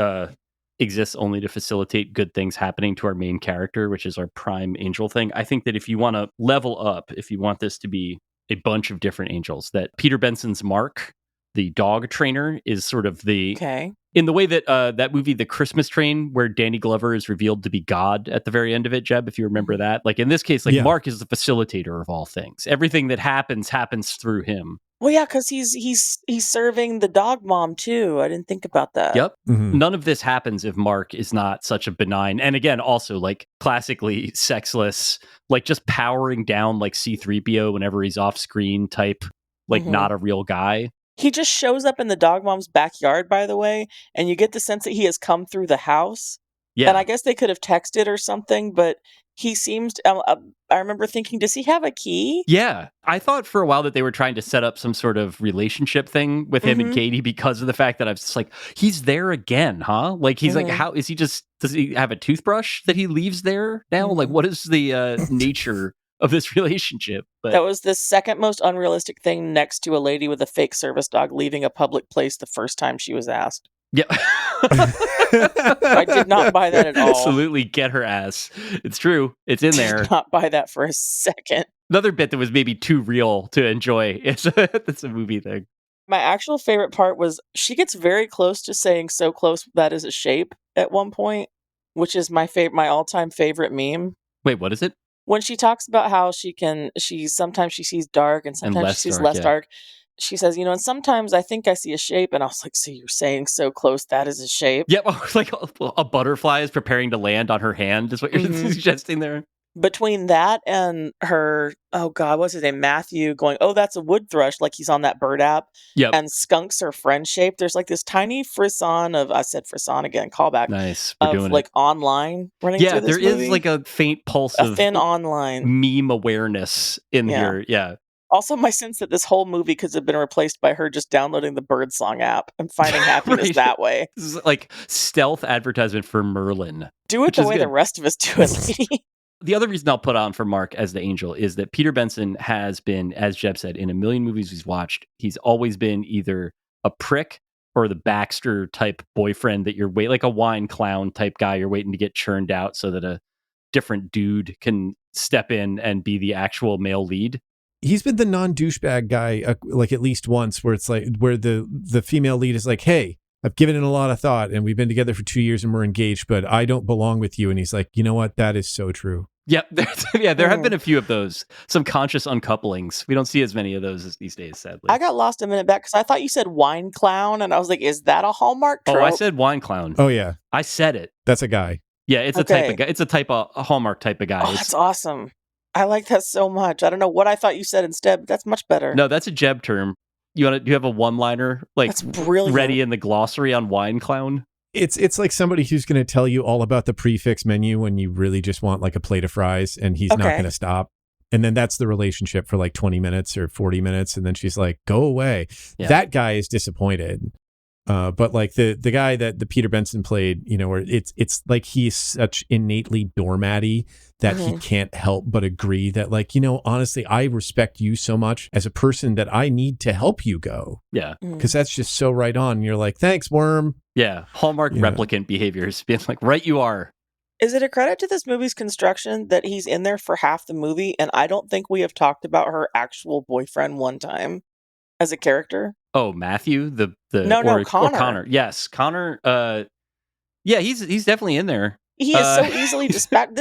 exists only to facilitate good things happening to our main character, which is our prime angel thing, I think that if you want to level up, if you want this to be a bunch of different angels, that Peter Benson's Mark, the dog trainer, is sort of the... Okay. In the way that that movie, The Christmas Train, where Danny Glover is revealed to be God at the very end of it, Jeb, if you remember that. Like in this case, like Mark is the facilitator of all things. Everything that happens through him. Well, yeah, because he's serving the dog mom too. I didn't think about that. Yep. Mm-hmm. None of this happens if Mark is not such a benign, and again, also like classically sexless, like just powering down like C-3PO whenever he's off screen type, like not a real guy. He just shows up in the dog mom's backyard, by the way, and you get the sense that he has come through the house. Yeah. And I guess they could have texted or something, but he seems... I remember thinking, does he have a key? Yeah. I thought for a while that they were trying to set up some sort of relationship thing with him and Katie because of the fact that I was just like, he's there again, huh? Like, he's like, how is he just... Does he have a toothbrush that he leaves there now? Like, what is the nature of this relationship? But That was the second most unrealistic thing next to a lady with a fake service dog leaving a public place the first time she was asked. Yeah. I did not buy that at all. Absolutely get her ass. It's true. It's in there. Did not buy that for a second. Another bit that was maybe too real to enjoy. It's a movie thing. My actual favorite part was she gets very close to saying "so close that is a shape" at one point, which is my all-time favorite meme. Wait, what is it? When she talks about how sometimes she sees dark and sometimes she sees less dark. She says, and sometimes I think I see a shape. And I was like, so you're saying so close that is a shape? Yep, like a butterfly is preparing to land on her hand is what you're suggesting there. Between that and her, oh God, what's his name? Matthew going, oh, that's a wood thrush, like he's on that bird app. Yep. And skunks are friend shaped. There's like this tiny frisson of, I said frisson again, callback. Nice. We're doing like online running through this there movie. is like a faint pulse of thin online meme awareness in here. Yeah. Also, my sense that this whole movie could have been replaced by her just downloading the Birdsong app and finding happiness that way. This is like stealth advertisement for Merlin. Do it the way the rest of us do it, lady. The other reason I'll put on for Mark as the angel is that Peter Benson has been, as Jeb said, in a million movies he's watched, he's always been either a prick or the Baxter type boyfriend that you're like a wine clown type guy you're waiting to get churned out so that a different dude can step in and be the actual male lead. He's been the non-douchebag guy, like at least once, where it's like where the female lead is like, hey, I've given it a lot of thought and we've been together for 2 years and we're engaged, but I don't belong with you. And he's like, you know what? That is so true. Yep. There have been a few of those, some conscious uncouplings. We don't see as many of those these days, sadly. I got lost a minute back because I thought you said wine clown, and I was like, is that a Hallmark trope? Oh, I said wine clown. Oh, yeah. I said it. That's a guy. Yeah, it's a type of guy. It's a Hallmark type of guy. Oh, that's awesome. I like that so much. I don't know what I thought you said instead, but that's much better. No, that's a Jeb term. Do you have a one-liner like that's brilliant. Ready in the glossary on wine clown? It's like somebody who's going to tell you all about the prefix menu when you really just want like a plate of fries, and he's not going to stop. And then that's the relationship for like 20 minutes or 40 minutes. And then she's like, go away. Yeah. That guy is disappointed. But like the guy that the Peter Benson played, where it's like he's such innately doormatty that he can't help but agree that like, honestly, I respect you so much as a person that I need to help you go. Yeah. Because that's just so right on. And you're like, thanks, worm. Yeah. Hallmark replicant behaviors being like, right you are. Is it a credit to this movie's construction that he's in there for half the movie? And I don't think we have talked about her actual boyfriend one time as a character. Oh, Matthew, Connor. Connor. Yes, Connor. Yeah, he's definitely in there. He is so easily dispatched.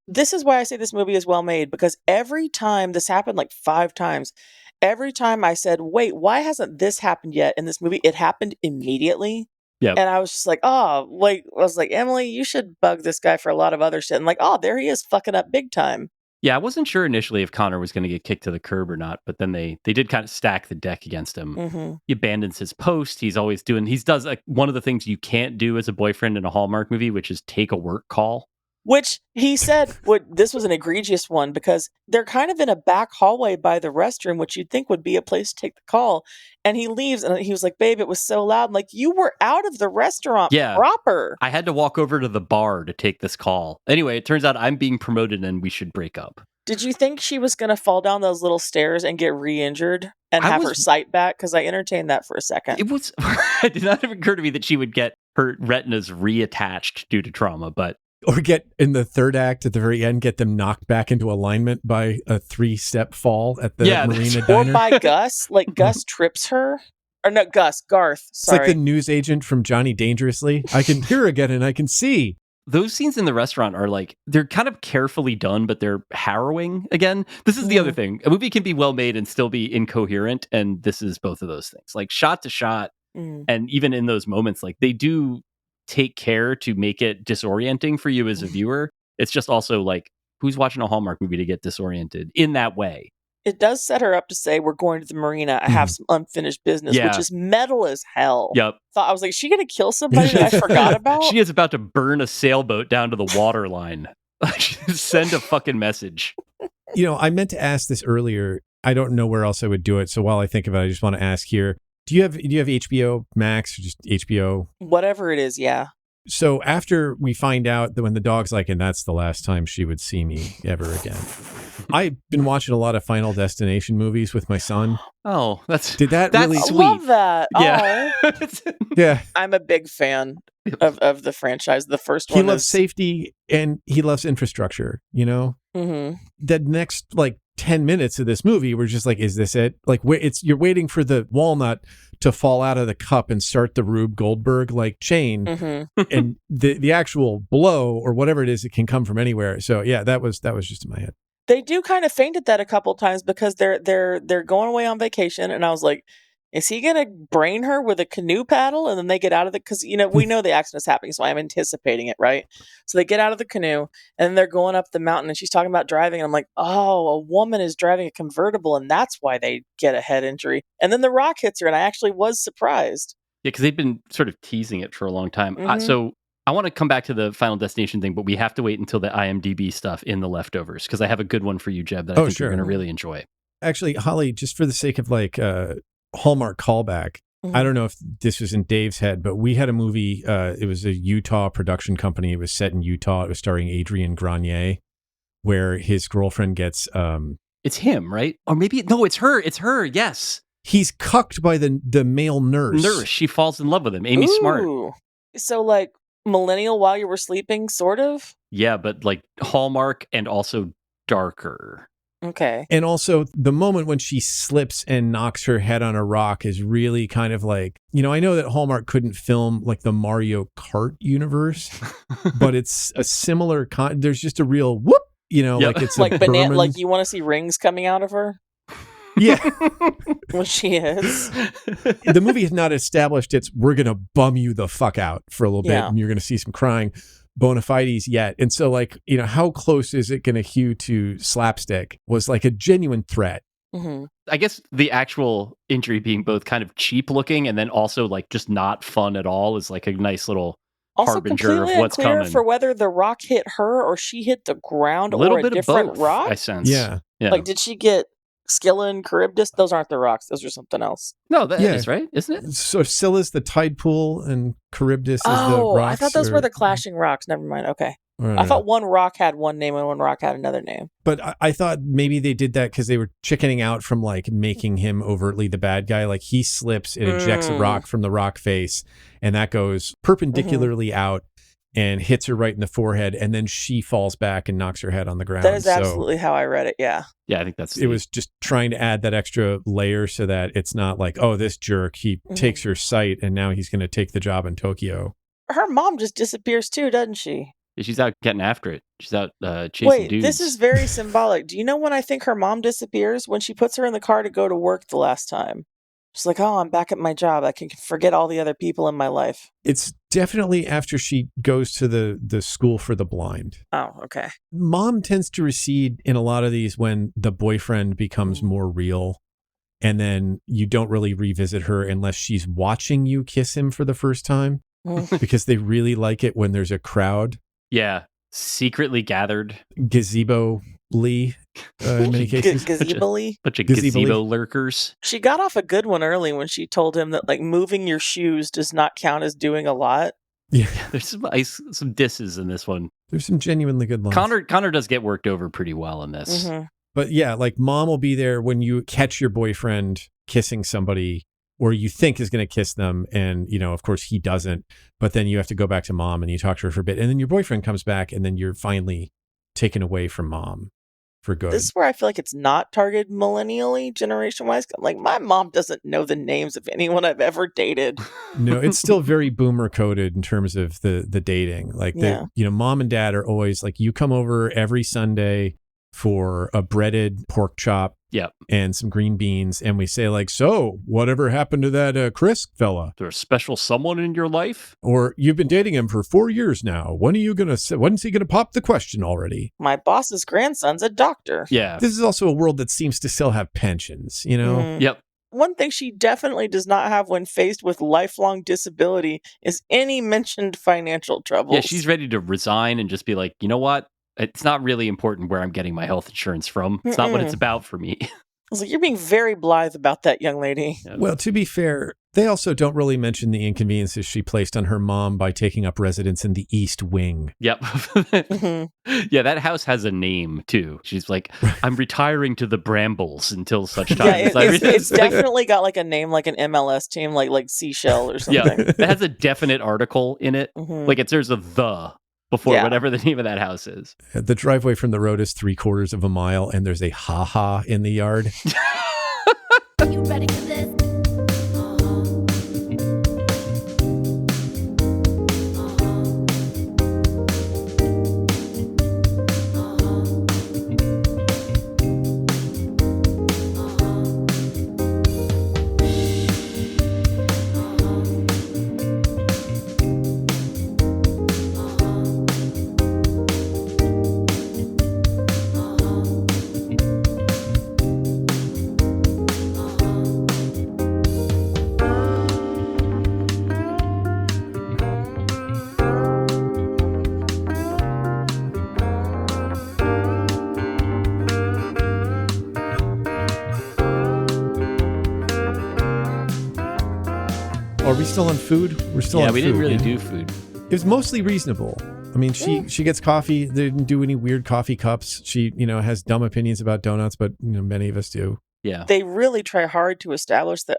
This is why I say this movie is well made, because every time this happened, like 5 times, every time I said, wait, why hasn't this happened yet in this movie? It happened immediately. Yep. And I was just like, oh, like, I was like, Emily, you should bug this guy for a lot of other shit. And like, oh, there he is fucking up big time. Yeah, I wasn't sure initially if Connor was going to get kicked to the curb or not, but then they did kind of stack the deck against him. Mm-hmm. He abandons his post. He does like one of the things you can't do as a boyfriend in a Hallmark movie, which is take a work call. Which he said this was an egregious one, because they're kind of in a back hallway by the restroom, which you'd think would be a place to take the call. And he leaves and he was like, babe, it was so loud. I'm like, you were out of the restaurant proper. I had to walk over to the bar to take this call. Anyway, it turns out I'm being promoted and we should break up. Did you think she was going to fall down those little stairs and get re-injured and have her sight back? Because I entertained that for a second. It did not even occur to me that she would get her retinas reattached due to trauma, but... Or get in the third act at the very end, get them knocked back into alignment by a 3-step fall at the Marina Diner. Or by Gus. Like, Gus trips her. Or no, Garth. Sorry. It's like the news agent from Johnny Dangerously. I can hear again and I can see. Those scenes in the restaurant are like, they're kind of carefully done, but they're harrowing again. This is the other thing. A movie can be well made and still be incoherent, and this is both of those things. Like, shot to shot, and even in those moments, like, they do take care to make it disorienting for you as a viewer. It's just also like, who's watching a Hallmark movie to get disoriented in that way? It does set her up to say, we're going to the marina. I have some unfinished business, which is metal as hell. Yep. I was like, is she going to kill somebody that I forgot about? She is about to burn a sailboat down to the water line. Send a fucking message. You know, I meant to ask this earlier. I don't know where else I would do it. So while I think about it, I just want to ask here. Do you have HBO Max or just HBO? Whatever it is, yeah. So after we find out that when the dog's like, and that's the last time she would see me ever again. I've been watching a lot of Final Destination movies with my son. Oh, that's really sweet. I love that. Yeah. Yeah. I'm a big fan of the franchise. The first one. He loves safety and he loves infrastructure, you know? Mm-hmm. The next 10 minutes of this movie, we're just like, is this it? Like, you're waiting for the walnut to fall out of the cup and start the Rube Goldberg chain, and the actual blow or whatever it is, it can come from anywhere. So yeah, that was just in my head. They do kind of feint at that a couple times because they're going away on vacation, and I was like, is he going to brain her with a canoe paddle? And then they get out of the, because, we know the accident is happening, so I'm anticipating it, right? So they get out of the canoe, and then they're going up the mountain, and she's talking about driving, and I'm like, oh, a woman is driving a convertible, and that's why they get a head injury. And then the rock hits her, and I actually was surprised. Yeah, because they've been sort of teasing it for a long time. So I want to come back to the Final Destination thing, but we have to wait until the IMDb stuff in the leftovers, because I have a good one for you, Jeb, that I think you're going to really enjoy. Actually, Holly, just for the sake of Hallmark callback. I don't know if this was in Dave's head, but we had a movie. It was a Utah production company. It was set in Utah. It was starring Adrian Grenier, where his girlfriend gets... it's him, right? Or maybe... No, it's her. It's her. Yes. He's cucked by the male nurse. She falls in love with him. Amy Smart. So millennial while you were sleeping, sort of? Yeah, but Hallmark and also darker. Okay. And also the moment when she slips and knocks her head on a rock is really kind of I know that Hallmark couldn't film the Mario Kart universe, but it's a similar there's just a real whoop, it's banana, you want to see rings coming out of her? Yeah. When she is. The movie has not established we're going to bum you the fuck out for a little bit and you're going to see some crying bona fides yet. And so how close is it going to hew to slapstick was a genuine threat. Mm-hmm. I guess the actual injury being both kind of cheap looking and then also just not fun at all is a nice little harbinger of what's coming. For whether the rock hit her or she hit the ground or a different both, rock. I sense. Yeah. Did she get Scylla and Charybdis? Those aren't the rocks. Those are something else. No, that is right, isn't it? So Scylla's the tide pool and Charybdis is the rocks. I thought those were the clashing rocks. Never mind. Okay. I thought one rock had one name and one rock had another name. But I thought maybe they did that because they were chickening out from making him overtly the bad guy. He slips and ejects a rock from the rock face, and that goes perpendicularly out and hits her right in the forehead, and then she falls back and knocks her head on the ground. That is absolutely how I read it, yeah. Yeah, I think that's... It was just trying to add that extra layer so that it's not this jerk, he takes her sight, and now he's going to take the job in Tokyo. Her mom just disappears too, doesn't she? She's out getting after it. She's out chasing Wait, dudes. this is very symbolic. Do you know when I think her mom disappears? When she puts her in the car to go to work the last time. She's like, oh, I'm back at my job. I can forget all the other people in my life. It's definitely after she goes to the school for the blind. Oh, okay. Mom tends to recede in a lot of these when the boyfriend becomes more real. And then you don't really revisit her unless she's watching you kiss him for the first time. Because they really like it when there's a crowd. Yeah. Secretly gathered. Gazebo-ly, in many cases. Gazebo-ly? Bunch of Gazebo-ly. gazebo lurkers. She got off a good one early when she told him that, like, moving your shoes does not count as doing a lot. Yeah. There's some disses in this one. There's some genuinely good lines. Connor does get worked over pretty well in this. Mm-hmm. But yeah, like mom will be there when you catch your boyfriend kissing somebody or you think is going to kiss them. And, you know, of course he doesn't. But then you have to go back to mom and you talk to her for a bit. And then your boyfriend comes back and then you're finally taken away from mom for good. This is where I feel like it's not targeted millennially, generation-wise. Like, my mom doesn't know the names of anyone I've ever dated. No, it's still very boomer coded in terms of the dating. Like, Yeah. you know, mom and dad are always like, you come over every Sunday for a breaded pork chop Yep. and some green beans. And we say like, so whatever happened to that Chris fella? There's a special someone in your life? Or you've been dating him for 4 years now. When's he going to pop the question already? My boss's grandson's a doctor. Yeah. This is also a world that seems to still have pensions, you know? Mhm. Yep. One thing she definitely does not have when faced with lifelong disability is any mentioned financial troubles. Yeah, she's ready to resign and just be like, you know what? It's not really important where I'm getting my health insurance from. It's not what it's about for me. I was like, you're being very blithe about that, young lady. Yeah. Well, to be fair, they also don't really mention the inconveniences she placed on her mom by taking up residence in the East Wing. Yep. Yeah, that house has a name too. She's like, I'm retiring to the Brambles until such time. Yeah, as it's definitely got like a name like an MLS team, like Seashell or something. Yeah, it has a definite article in it. Mhm. Like there's a the before Yeah. whatever the name of that house is. The driveway from the road is 3/4 of a mile, and there's a ha-ha in the yard. You ready for this? Are we still on food? We're still on Yeah, food. we didn't really yeah? do food. It was mostly reasonable. I mean, she gets coffee. They didn't do any weird coffee cups. She, has dumb opinions about donuts, but many of us do. Yeah. They really try hard to establish that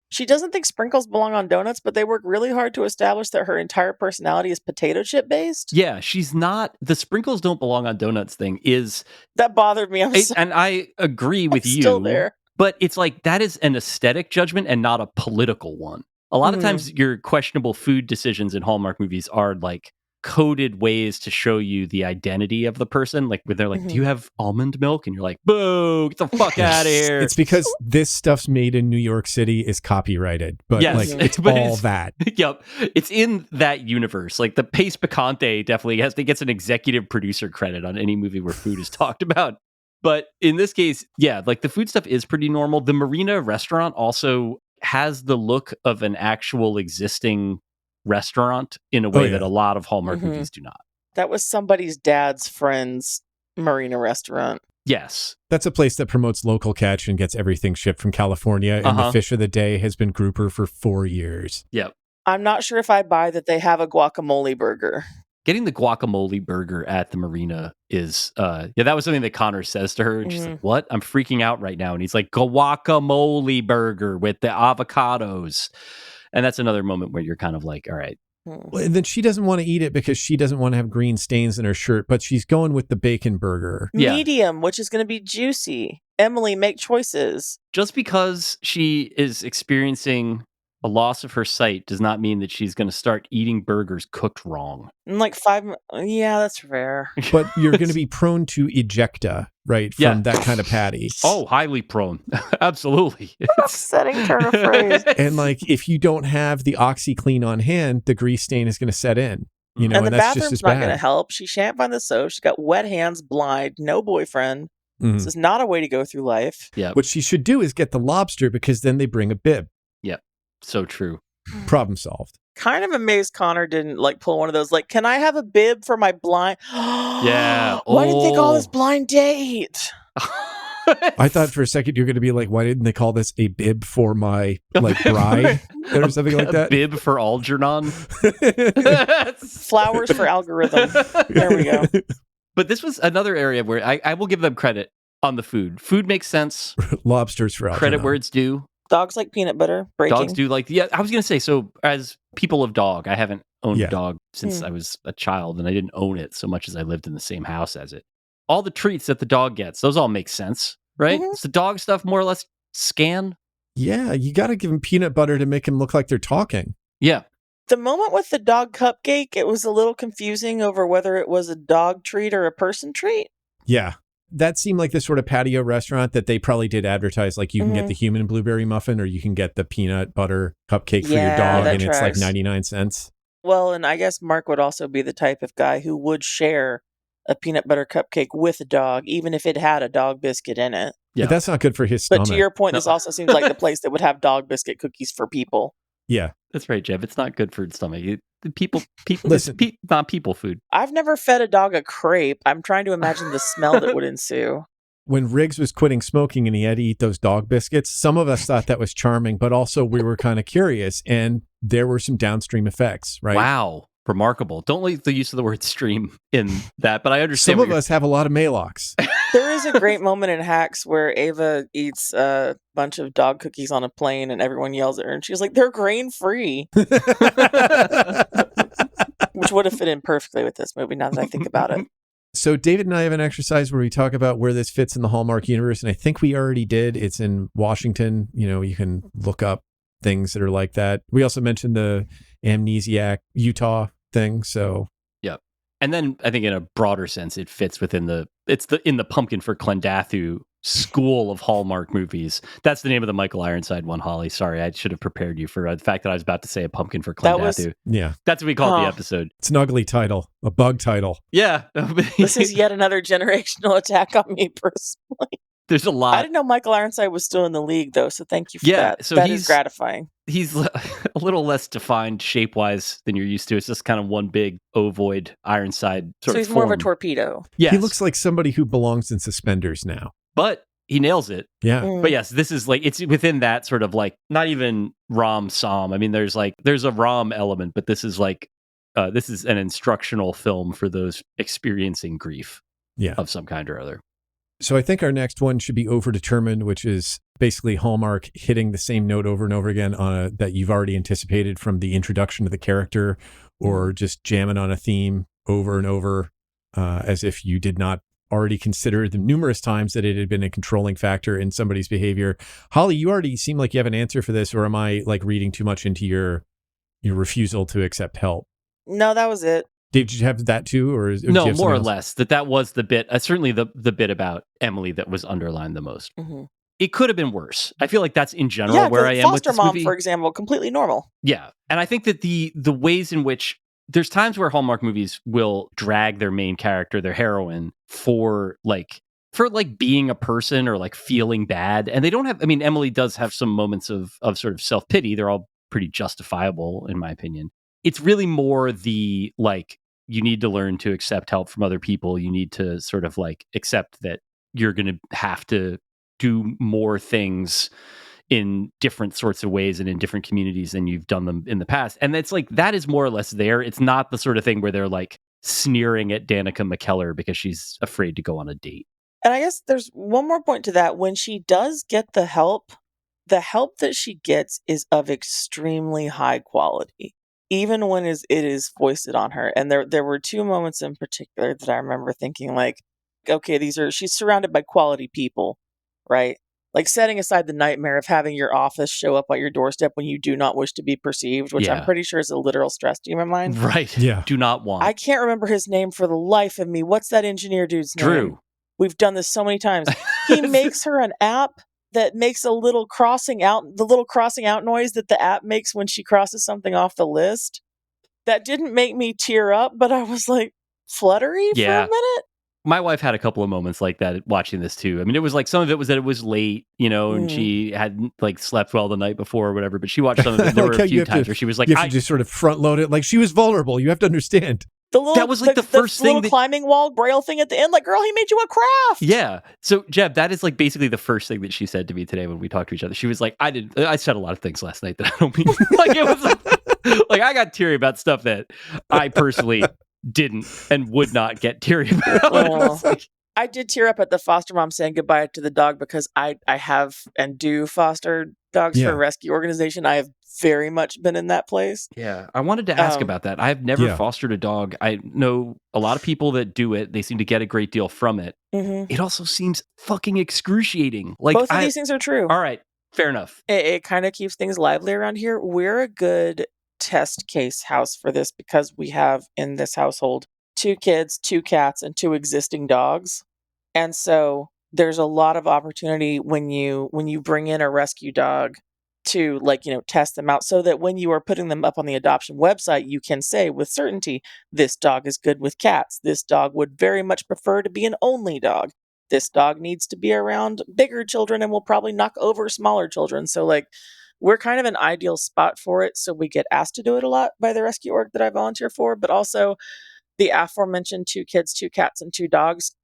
she doesn't think sprinkles belong on donuts, but they work really hard to establish that her entire personality is potato chip based. Yeah, she's not, the sprinkles don't belong on donuts thing is, That bothered me. and I agree with you. Still there. But it's like that is an aesthetic judgment and not a political one. A lot of Mhm. times your questionable food decisions in Hallmark movies are like coded ways to show you the identity of the person. Like where they're like, do you have almond milk? And you're like, boo, get the fuck out of here. It's because this stuff's made in New York City is copyrighted, but Yes. it's But all that. Yep. It's in that universe. Like the Pace Picante definitely gets an executive producer credit on any movie where food is talked about. But in this case, yeah, like the food stuff is pretty normal. The Marina restaurant also has the look of an actual existing restaurant in a way yeah. that a lot of Hallmark Mhm. movies do not. That was somebody's dad's friend's marina restaurant. Yes. That's a place that promotes local catch and gets everything shipped from California. And the fish of the day has been grouper for 4 years. Yep. I'm not sure if I buy that they have a guacamole burger. Getting the guacamole burger at the Marina is, that was something that Connor says to her. And she's like, what? I'm freaking out right now. And he's like, guacamole burger with the avocados. And that's another moment where you're kind of like, all right. Well, and then she doesn't want to eat it because she doesn't want to have green stains in her shirt, but she's going with the bacon burger. Yeah. Medium, which is going to be juicy. Emily, make choices. Just because she is experiencing A loss of her sight does not mean that she's going to start eating burgers cooked wrong. And like yeah, that's fair. But you're going to be prone to ejecta, right, from that kind of patty. Oh, highly prone. Absolutely. Upsetting turn of phrase. And like, if you don't have the OxyClean on hand, the grease stain is going to set in. You know, and the that's just bathroom's as not bad. going to help. She shan't find the soap. She's got wet hands, blind, no boyfriend. Mhm. This is not a way to go through life. Yeah. What she should do is get the lobster, because then they bring a bib. Yep. So true. Problem solved. Kind of amazed Connor didn't like pull one of those, like, can I have a bib for my blind? Yeah. Why did they call this blind date? I thought for a second you're going to be like, why didn't they call this a bib for my like bride or something like that? A bib for Algernon. Flowers for algorithm. There we go. But this was another area where I will give them credit on the food. Food makes sense. Lobsters for Algernon. Credit where it's due. Dogs like peanut butter. Breaking. Dogs do like, I was going to say, so as people of dog, I haven't owned Yeah. a dog since I was a child, and I didn't own it so much as I lived in the same house as it. All the treats that the dog gets, those all make sense, right? Mhm. It's the dog stuff more or less scan. Yeah, you got to give them peanut butter to make them look like they're talking. Yeah. The moment with the dog cupcake, it was a little confusing over whether it was a dog treat or a person treat. Yeah. That seemed like the sort of patio restaurant that they probably did advertise, like you can get the human blueberry muffin or you can get the peanut butter cupcake for your Yeah, dog, that and it's like tracks. 99 cents. Well, and I guess Mark would also be the type of guy who would share a peanut butter cupcake with a dog, even if it had a dog biscuit in it. Yeah. But that's not good for his But stomach. to your point, No. this also seems like the place that would have dog biscuit cookies for people. Yeah. That's right, Jeb. It's not good for its stomach. People, Listen. it's not people food. I've never fed a dog a crepe. I'm trying to imagine the smell that would ensue. When Riggs was quitting smoking and he had to eat those dog biscuits, some of us thought that was charming, but also we were kind of curious, and there were some downstream effects, right? Wow. Remarkable. Don't like the use of the word stream in that, but I understand. Some of us have a lot of Maylocks. There is a great moment in Hacks where Ava eats a bunch of dog cookies on a plane and everyone yells at her and she's like, they're grain free, which would have fit in perfectly with this movie now that I think about it. So David and I have an exercise where we talk about where this fits in the Hallmark universe, and I think we already did. It's in Washington. You know, you can look up things that are like that. We also mentioned the amnesiac Utah thing. So And then I think in a broader sense, it fits within in the Pumpkin for Clendathu school of Hallmark movies. That's the name of the Michael Ironside one, Holly. Sorry, I should have prepared you for the fact that I was about to say a Pumpkin for That was- Clendathu. yeah, That's what we called the Huh. episode. it's an ugly title, a bug title. Yeah. This is yet another generational attack on me personally. There's a I lot. didn't know Michael Ironside was still in the league, though, so thank you for Yeah, that. so That he's- is gratifying. He's a little less defined shape-wise than you're used to. It's just kind of one big ovoid Ironside So sort he's of more of a form. torpedo. Yes. He looks like somebody who belongs in suspenders now. but he nails it. Yeah. Mm. But yes, this is like, it's within that sort of like, not even rom-som. I mean, there's a rom element, but this is like, this is an instructional film for those experiencing grief Yeah. of some kind or other. So I think our next one should be Overdetermined, which is basically Hallmark hitting the same note over and over again that you've already anticipated from the introduction to the character, or just jamming on a theme over and over as if you did not already consider the numerous times that it had been a controlling factor in somebody's behavior. Holly, you already seem like you have an answer for this, or am I like reading too much into your refusal to accept help? No, that was it. Did you have that too, or do you No, have more or something else? less. That was the bit, certainly the bit about Emily that was underlined the most. Mhm. It could have been worse. I feel like that's in general Yeah, where I am with foster this mom, movie. for example, completely normal. Yeah. And I think that the ways in which there's times where Hallmark movies will drag their main character, their heroine, for being a person or like feeling bad. And they don't have, I mean, Emily does have some moments of sort of self-pity. They're all pretty justifiable, in my opinion. It's really more the like, you need to learn to accept help from other people. You need to sort of like accept that you're going to have to do more things in different sorts of ways and in different communities than you've done them in the past. And it's like, that is more or less there. It's not the sort of thing where they're like sneering at Danica McKellar because she's afraid to go on a date. And I guess there's one more point to that. When she does get the help that she gets is of extremely high quality, even when it is foisted on her. And there were two moments in particular that I remember thinking like, okay, she's surrounded by quality people, right? Like setting aside the nightmare of having your office show up at your doorstep when you do not wish to be perceived, which I'm pretty sure is a literal stress to my mind. Right. Yeah. Do not want. I can't remember his name for the life of me. What's that engineer dude's name? Drew. We've done this so many times. He makes her an app that makes the little crossing out noise that the app makes when she crosses something off the list. That didn't make me tear up, but I was like fluttery for a minute. My wife had a couple of moments like that watching this too. I mean, it was like some of it was that it was late, and she hadn't like slept well the night before or whatever, but she watched some of it. There were a few times where she was like, you have to just sort of front load it. Like she was vulnerable. You have to understand. That was like the first thing. The climbing wall braille thing at the end. Like, girl, he made you a craft. Yeah. So Jeb, that is like basically the first thing that she said to me today when we talked to each other. She was like, I said a lot of things last night that I don't mean. Like it was like I got teary about stuff that I personally didn't and would not get teary about. I did tear up at the foster mom saying goodbye to the dog because I have and do foster dogs for a rescue organization. I have very much been in that place. Yeah, I wanted to ask about that. I've never fostered a dog. I know a lot of people that do it. They seem to get a great deal from it. Mm-hmm. It also seems fucking excruciating. Like both of these things are true. All right, fair enough. It kind of keeps things lively around here. We're a good test case house for this because we have in this household 2 kids, 2 cats, and 2 existing dogs. And so there's a lot of opportunity when you bring in a rescue dog to test them out so that when you are putting them up on the adoption website, you can say with certainty, this dog is good with cats. This dog would very much prefer to be an only dog. This dog needs to be around bigger children and will probably knock over smaller children. So we're kind of an ideal spot for it. So we get asked to do it a lot by the rescue org that I volunteer for, but also the aforementioned 2 kids, 2 cats, and 2 dogs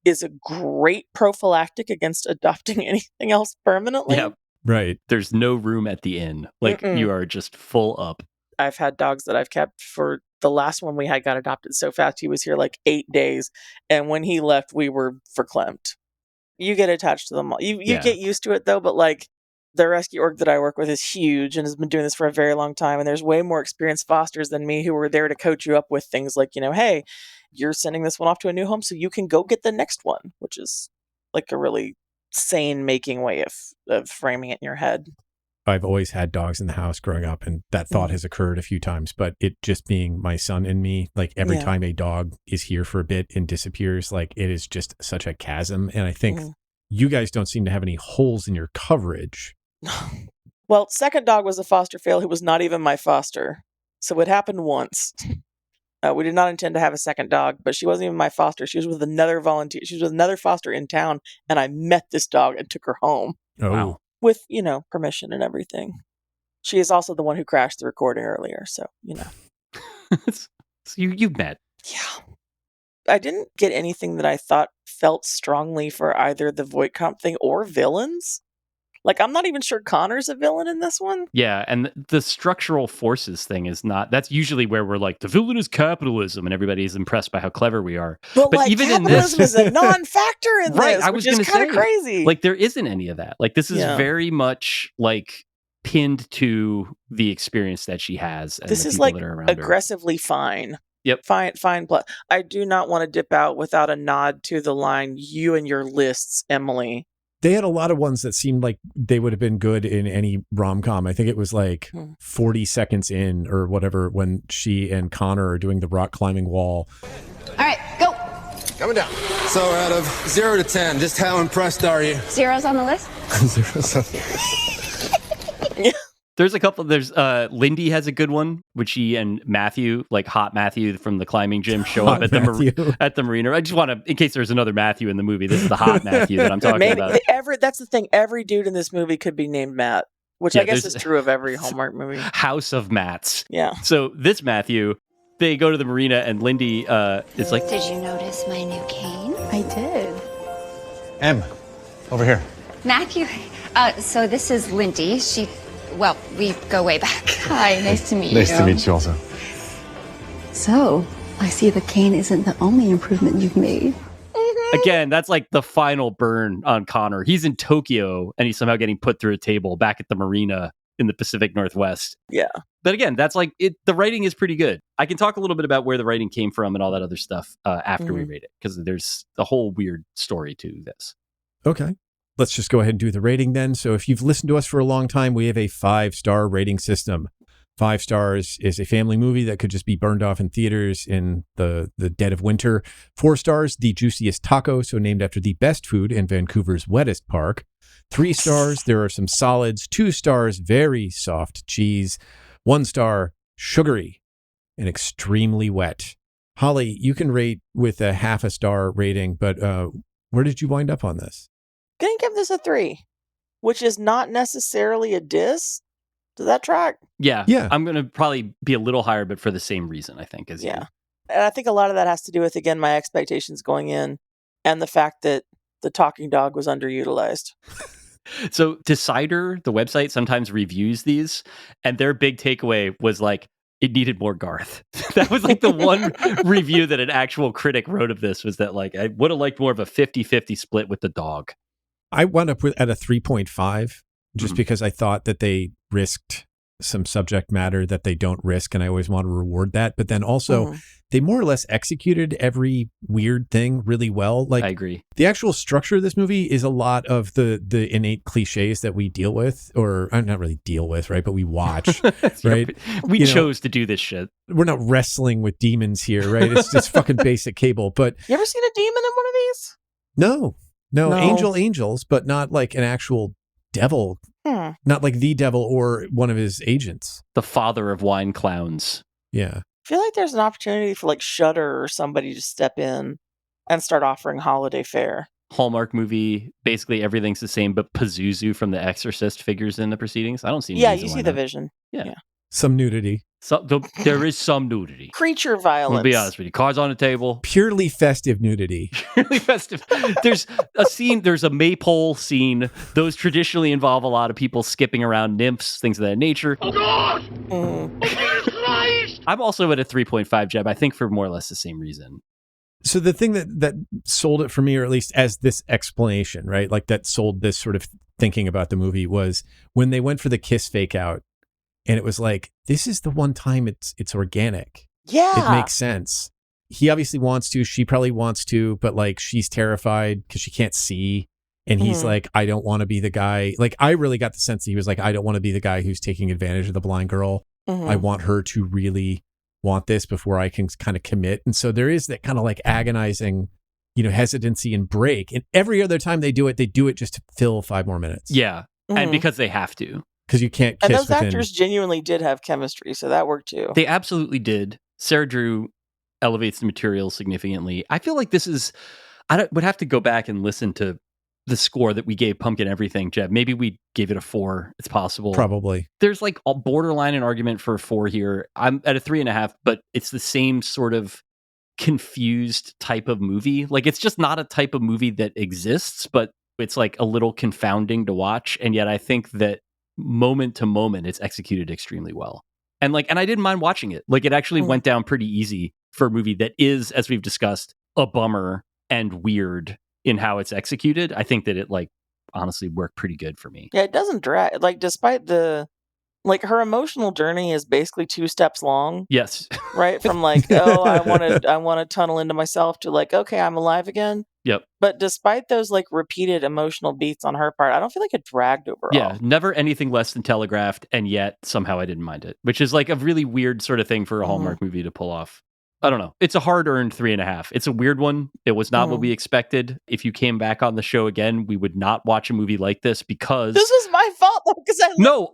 is a great prophylactic against adopting anything else permanently. Yeah, right. There's no room at the inn. You are just full up. I've had dogs that I've kept for the last one we had got adopted so fast. He was here 8 days. And when he left, we were verklempt. You get attached to them all. You get used to it though, but the rescue org that I work with is huge and has been doing this for a very long time. And there's way more experienced fosters than me who are there to coach you up with things like, hey, you're sending this one off to a new home so you can go get the next one, which is a really sane making way of framing it in your head. I've always had dogs in the house growing up, and that thought has occurred a few times, but it just being my son and me, every time a dog is here for a bit and disappears, it is just such a chasm. And I think you guys don't seem to have any holes in your coverage. Well, second dog was a foster fail who was not even my foster. So it happened once. We did not intend to have a second dog, but she wasn't even my foster. She was with another volunteer. She was with another foster in town, and I met this dog and took her home. Oh. Wow. With, permission and everything. She is also the one who crashed the recording earlier, so, So you met. Yeah. I didn't get anything that I thought felt strongly for either the Voight-Kamp thing or villains. I'm not even sure Connor's a villain in this one. Yeah, and the structural forces thing is not... That's usually where we're the villain is capitalism, and everybody's impressed by how clever we are. But even capitalism is a non-factor in right, this, I was which is kind of crazy. There isn't any of that. This is very much, pinned to the experience that she has. And this the is, people that are around aggressively fine. Yep. Fine. I do not want to dip out without a nod to the line, you and your lists, Emily. They had a lot of ones that seemed like they would have been good in any rom-com. I think it was 40 seconds in or whatever when she and Connor are doing the rock climbing wall. All right, go. Coming down. So out of 0 to 10, just how impressed are you? 0's on the list? 0's on the list. There's a couple. There's Lindy has a good one, which she and Matthew, Hot Matthew from the climbing gym, show up at the marina. I just want to, in case there's another Matthew in the movie, this is the Hot Matthew that I'm talking about. That's the thing. Every dude in this movie could be named Matt, which I guess is true of every Hallmark movie. House of Matts. Yeah. So this Matthew, they go to the marina and Lindy is like, did you notice my new cane? I did. Em, over here. Matthew, so this is Lindy. Well, we go way back. Hi, nice to meet you. Nice to meet you also. So, I see the cane isn't the only improvement you've made. Again, that's the final burn on Connor. He's in Tokyo and he's somehow getting put through a table back at the marina in the Pacific Northwest. Yeah. But again, that's the writing is pretty good. I can talk a little bit about where the writing came from and all that other stuff after we read it, because there's a whole weird story to this. Okay. let's just go ahead and do the rating then. So if you've listened to us for a long time, we have a 5-star rating system. 5 stars is a family movie that could just be burned off in theaters in the dead of winter. 4 stars, the juiciest taco, so named after the best food in Vancouver's wettest park. 3 stars, there are some solids. 2 stars, very soft cheese. 1 star, sugary and extremely wet. Holly, you can rate with a 0.5 star rating, but where did you wind up on this? Gonna give this a 3, which is not necessarily a diss. Does that track? Yeah. Yeah. I'm going to probably be a little higher, but for the same reason, I think, as you. And I think a lot of that has to do with, again, my expectations going in and the fact that the talking dog was underutilized. So Decider, the website, sometimes reviews these, and their big takeaway was like, it needed more Garth. That was like the one review that an actual critic wrote of this, was that like, I would have liked more of a 50-50 split with the dog. I wound up at a 3.5 just because I thought that they risked some subject matter that they don't risk, and I always want to reward that. But then also, they more or less executed every weird thing really well. Like, I agree. The actual structure of this movie is a lot of the innate cliches that we deal with, or not really deal with, right? But we watch, right? We chose to do this shit. We're not wrestling with demons here, right? It's just fucking basic cable. But you ever seen a demon in one of these? No. Angels, but not like an actual devil. Not like the devil or one of his agents. The father of wine clowns. Yeah. I feel like there's an opportunity for like Shudder or somebody to step in and start offering holiday fare. Hallmark movie, basically everything's the same, but Pazuzu from The Exorcist figures in the proceedings. I don't see any reason you why see the not. vision. Yeah. Some nudity. So there is some nudity. Creature violence. I'll be honest with you. Cards on the table. Purely festive nudity. Purely festive. There's a scene, there's a maypole scene. Those traditionally involve a lot of people skipping around, nymphs, things of that nature. Oh, God! I'm also at a 3.5, Jeb, I think for more or less the same reason. So the thing that sold it for me, or at least as this explanation, right? Like that sold this sort of thinking about the movie, was when they went for the kiss fake out. And it was like, this is the one time it's organic. Yeah. It makes sense. He obviously wants to. She probably wants to, but like she's terrified because she can't see. And he's like, I don't want to be the guy. Like, I really got the sense that he was like, I don't want to be the guy who's taking advantage of the blind girl. I want her to really want this before I can kind of commit. And so there is that kind of like agonizing, hesitancy and break. And every other time they do it just to fill 5 more minutes. Yeah. And because they have to. Because you can't kiss. And those actors genuinely did have chemistry, so that worked too. They absolutely did. Sarah Drew elevates the material significantly. I feel like this is, would have to go back and listen to the score that we gave Pumpkin Everything, Jeb. Maybe we gave it a 4. It's possible. Probably. There's like a borderline an argument for a 4 here. I'm at a 3.5, but it's the same sort of confused type of movie. Like, it's just not a type of movie that exists, but it's like a little confounding to watch. And yet I think that moment to moment, it's executed extremely well. And I didn't mind watching it. Like, it actually went down pretty easy for a movie that is, as we've discussed, a bummer and weird in how it's executed. I think that it honestly worked pretty good for me. Yeah, it doesn't drag. Despite the her emotional journey is basically 2 steps long. Yes. Right? From I want to tunnel into myself to okay, I'm alive again. Yep. But despite those repeated emotional beats on her part, I don't feel like it dragged overall. Yeah, never anything less than telegraphed, and yet somehow I didn't mind it, which is a really weird sort of thing for a Hallmark movie to pull off. I don't know. It's a hard-earned 3.5. It's a weird one. It was not what we expected. If you came back on the show again, we would not watch a movie like this because... This was my fault, though, because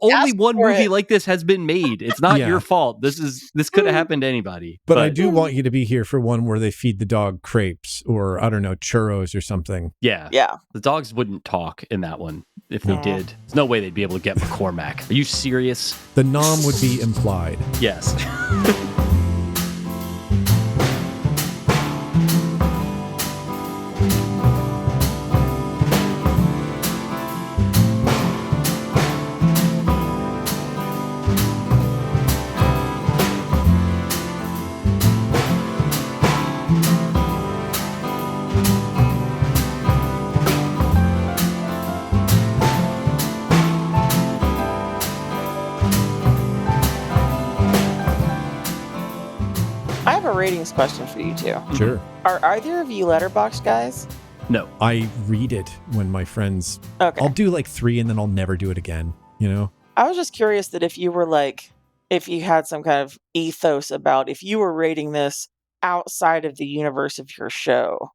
only one movie like this has been made. It's not your fault. This could have happened to anybody. But I do want you to be here for one where they feed the dog crepes or, I don't know, churros or something. Yeah. Yeah. The dogs wouldn't talk in that one. If they did, there's no way they'd be able to get McCormack. Are you serious? The nom would be implied. Yes. ratings question for you two. Sure. Are either of you Letterboxd guys? No. I read it when my friends... Okay. I'll do like 3 and then I'll never do it again, you know? I was just curious that if you were like, if you had some kind of ethos about if you were rating this outside of the universe of your show,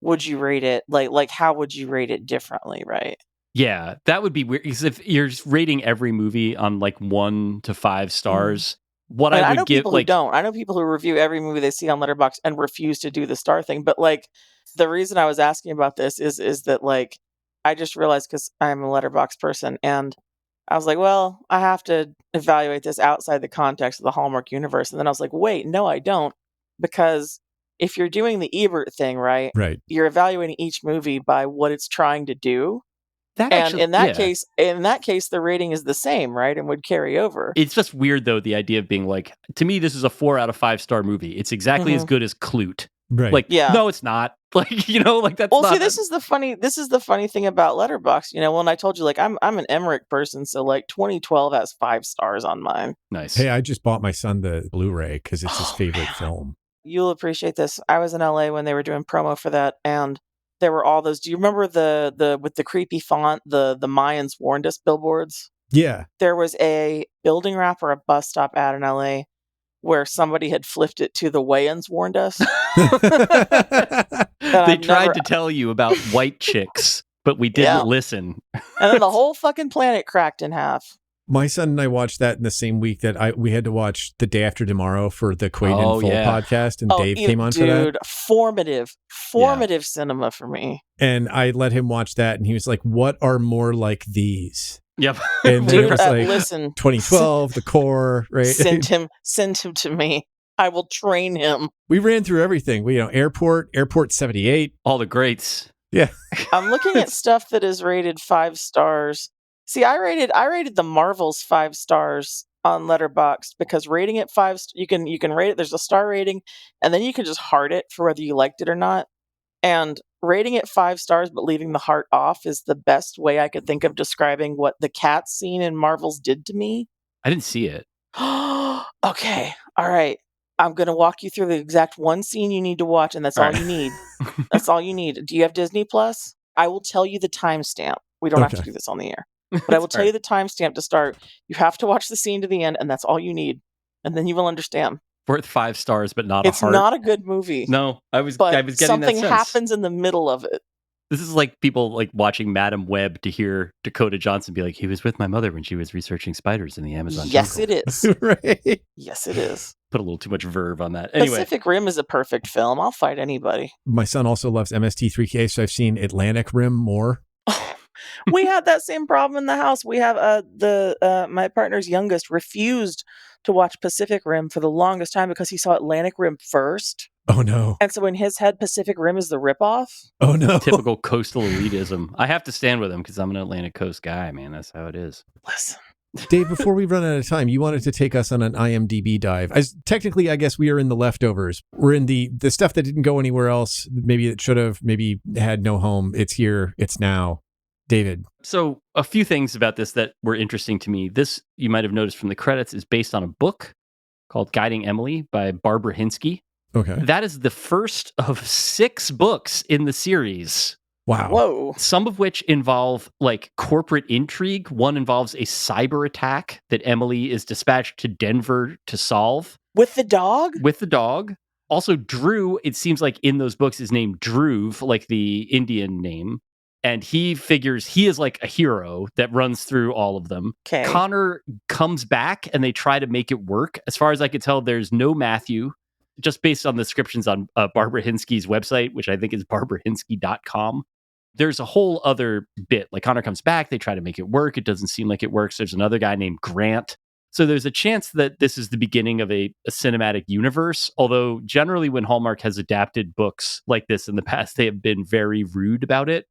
would you rate it like how would you rate it differently, right? Yeah, that would be weird. Because if you're rating every movie on like 1 to 5 stars, what And I I would know give people like who don't. I know people who review every movie they see on Letterboxd and refuse to do the star thing. But like the reason I was asking about this is that like I just realized because I'm a Letterboxd person and I was like, well, I have to evaluate this outside the context of the Hallmark universe. And then I was like, wait, no, I don't. Because if you're doing the Ebert thing, right, Right. you're evaluating each movie by what it's trying to do. that. And Actually, in that yeah. case, the rating is the same, right? And would carry over. It's just weird though, the idea of being like, to me, this is a 4 out of 5 star movie. It's exactly as good as Clute. Right. Like, Yeah. no, it's not. Like, you know, like that's Well, not. see, this is the funny thing about Letterboxd. You know, when I told you, like, I'm an Emmerich person, so like 2012 has 5 stars on mine. Nice. Hey, I just bought my son the Blu-ray because it's his favorite film. You'll appreciate this. I was in LA when they were doing promo for that, and there were all those. Do you remember the with the creepy font, the Mayans warned us billboards? Yeah. There was a building wrap or a bus stop ad in LA where somebody had flipped it to the Wayans warned us. They tried to tell you about white chicks, but we didn't listen. And then the whole fucking planet cracked in half. My son and I watched that in the same week that we had to watch The Day After Tomorrow for the Quaid in Full podcast, and Dave came on for that. Dude, formative cinema for me. And I let him watch that, and he was like, "What are more like these?" Yep. And then it was like, listen, 2012, The Core, right? Send him to me. I will train him. We ran through everything. We, Airport 78, all the greats. Yeah. I'm looking at stuff that is rated 5 stars. See, I rated the Marvels 5 stars on Letterboxd because rating it 5, you can rate it. There's a star rating, and then you can just heart it for whether you liked it or not. And rating it 5 stars but leaving the heart off is the best way I could think of describing what the cat scene in Marvels did to me. I didn't see it. Okay, all right. I'm going to walk you through the exact one scene you need to watch, and that's all you need. That's all you need. Do you have Disney Plus? I will tell you the timestamp. We don't have to do this on the air. But I will tell you the timestamp to start. You have to watch the scene to the end, and that's all you need. And then you will understand. Worth 5 stars, but not it's a heart. It's not a good movie. No, I was getting that sense. Something happens in the middle of it. This is like people like watching Madam Web to hear Dakota Johnson be like, he was with my mother when she was researching spiders in the Amazon Yes, jungle. It is. Right. Yes, it is. Put a little too much verve on that. Anyway. Pacific Rim is a perfect film. I'll fight anybody. My son also loves MST3K, so I've seen Atlantic Rim more. We had that same problem in the house. We have my partner's youngest refused to watch Pacific Rim for the longest time because he saw Atlantic Rim first. Oh no. And so in his head, Pacific Rim is the ripoff. Oh no. Typical coastal elitism. I have to stand with him because I'm an Atlantic Coast guy, man. That's how it is. Listen. Dave, before we run out of time, you wanted to take us on an IMDb dive. Technically, I guess we are in the leftovers. We're in the stuff that didn't go anywhere else. Maybe it should have, maybe had no home. It's here. It's now. David. So a few things about this that were interesting to me. This, you might have noticed from the credits, is based on a book called Guiding Emily by Barbara Hinsky. Okay. That is the first of 6 books in the series. Wow. Whoa. Some of which involve like corporate intrigue. One involves a cyber attack that Emily is dispatched to Denver to solve. With the dog? With the dog. Also, Drew, it seems like in those books is named Dhruv, like the Indian name. And he figures he is like a hero that runs through all of them. Okay. Connor comes back and they try to make it work. As far as I could tell, there's no Matthew. Just based on the descriptions on Barbara Hinsky's website, which I think is barbarahinsky.com. There's a whole other bit. Like Connor comes back, they try to make it work. It doesn't seem like it works. There's another guy named Grant. So there's a chance that this is the beginning of a cinematic universe. Although generally when Hallmark has adapted books like this in the past, they have been very rude about it.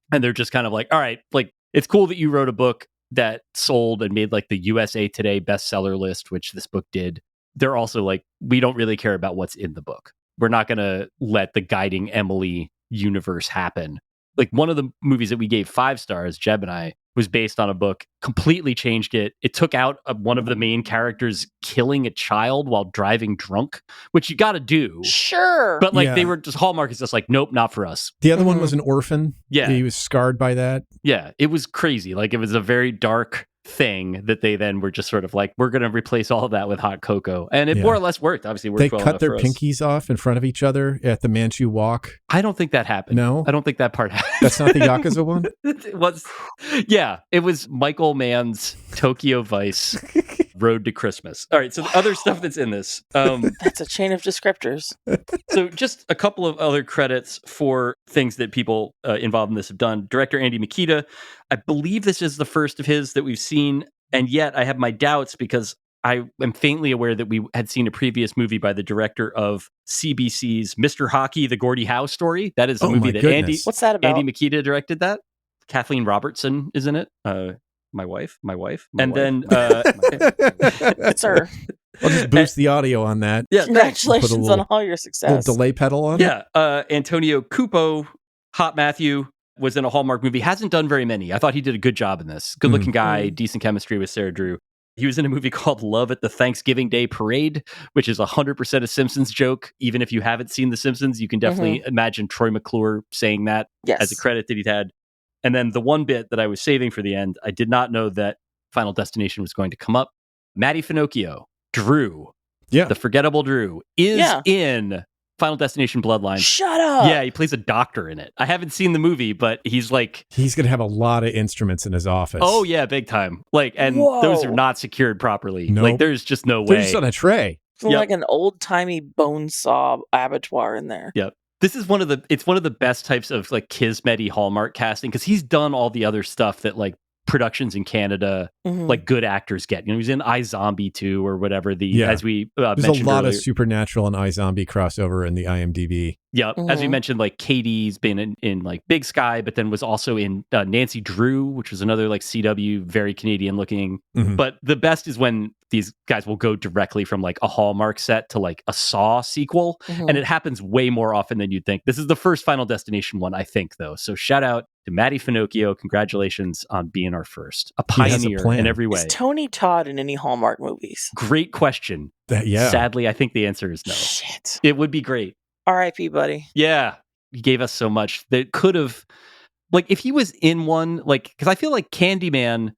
And they're just kind of like, all right, like, it's cool that you wrote a book that sold and made like the USA Today bestseller list, which this book did. They're also like, we don't really care about what's in the book. We're not going to let the Guiding Emily universe happen. Like one of the movies that we gave 5 stars, Jeb and I, was based on a book, completely changed it. It took out one of the main characters killing a child while driving drunk, which you got to do. Sure. But like they were just, Hallmark is just like, nope, not for us. The other one was an orphan. Yeah. He was scarred by that. Yeah. It was crazy. Like it was a very dark thing that they then were just sort of like, we're going to replace all of that with hot cocoa. And it more or less worked. Obviously worked They well cut enough their for us. pinkies off in front of each other at the Manchu Walk. I don't think that happened. No? I don't think that part happened. That's not the Yakuza one? It was, yeah, it was Michael Mann's Tokyo Vice Road to Christmas. All right, so the other stuff that's in this. That's a chain of descriptors. So just a couple of other credits for things that people involved in this have done. Director Andy Makita, I believe this is the first of his that we've seen, and yet I have my doubts because I am faintly aware that we had seen a previous movie by the director of CBC's Mr. Hockey, the Gordie Howe story. That is a movie that Andy... What's that about? Andy Makita directed that. Kathleen Robertson is in it. My wife. Then... Sir. I'll just boost the audio on that. Yeah, congratulations on all your success. Little delay pedal on it. Yeah, Antonio Cupo, Hot Matthew, was in a Hallmark movie. Hasn't done very many. I thought he did a good job in this. Good-looking guy, decent chemistry with Sarah Drew. He was in a movie called Love at the Thanksgiving Day Parade, which is 100% a Simpsons joke. Even if you haven't seen The Simpsons, you can definitely imagine Troy McClure saying that as a credit that he'd had. And then the one bit that I was saving for the end, I did not know that Final Destination was going to come up. Matty Finocchio, Drew, the forgettable Drew, is in Final Destination Bloodline. Shut up! Yeah, he plays a doctor in it. I haven't seen the movie, but he's like... He's going to have a lot of instruments in his office. Oh, yeah, big time. Like, and those are not secured properly. Nope. Like, there's just no way. They're just on a tray. Like an old-timey bone saw abattoir in there. Yep. This is one of the best types of like Kismet-y Hallmark casting, because he's done all the other stuff that like productions in Canada, like good actors get. You know, he's in iZombie 2 or whatever. As we there's mentioned a lot earlier. of Supernatural and iZombie crossover in the IMDb. Yep. As we mentioned, like Katie's been in like Big Sky, but then was also in Nancy Drew, which was another like CW, very Canadian looking. But the best is when these guys will go directly from like a Hallmark set to like a Saw sequel. And it happens way more often than you'd think. This is the first Final Destination one, I think, though. So shout out to Matty Finocchio. Congratulations on being our first. A pioneer in every way. Is Tony Todd in any Hallmark movies? Great question. Sadly, I think the answer is no. Shit. It would be great. R.I.P., buddy. Yeah. He gave us so much that could have, like, if he was in one, like, because I feel like Candyman,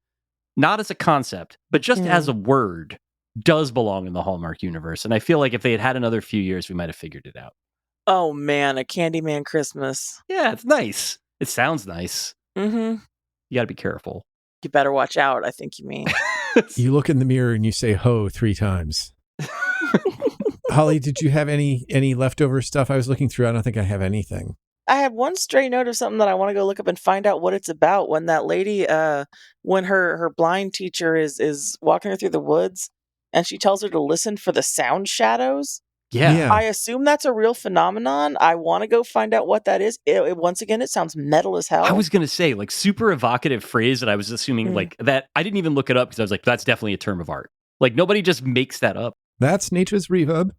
not as a concept, but just as a word, does belong in the Hallmark universe. And I feel like if they had had another few years, we might have figured it out. Oh, man, a Candyman Christmas. Yeah, it's nice. It sounds nice. You got to be careful. You better watch out, I think you mean. You look in the mirror and you say ho 3 times. Holly, did you have any leftover stuff? I was looking through. I don't think I have anything. I have one stray note of something that I want to go look up and find out what it's about. When that lady, when her blind teacher is walking her through the woods and she tells her to listen for the sound shadows. Yeah. I assume that's a real phenomenon. I want to go find out what that is. Once again, it sounds metal as hell. I was going to say, like, super evocative phrase that I was assuming, like, that I didn't even look it up because I was like, that's definitely a term of art. Like, nobody just makes that up. That's nature's reverb.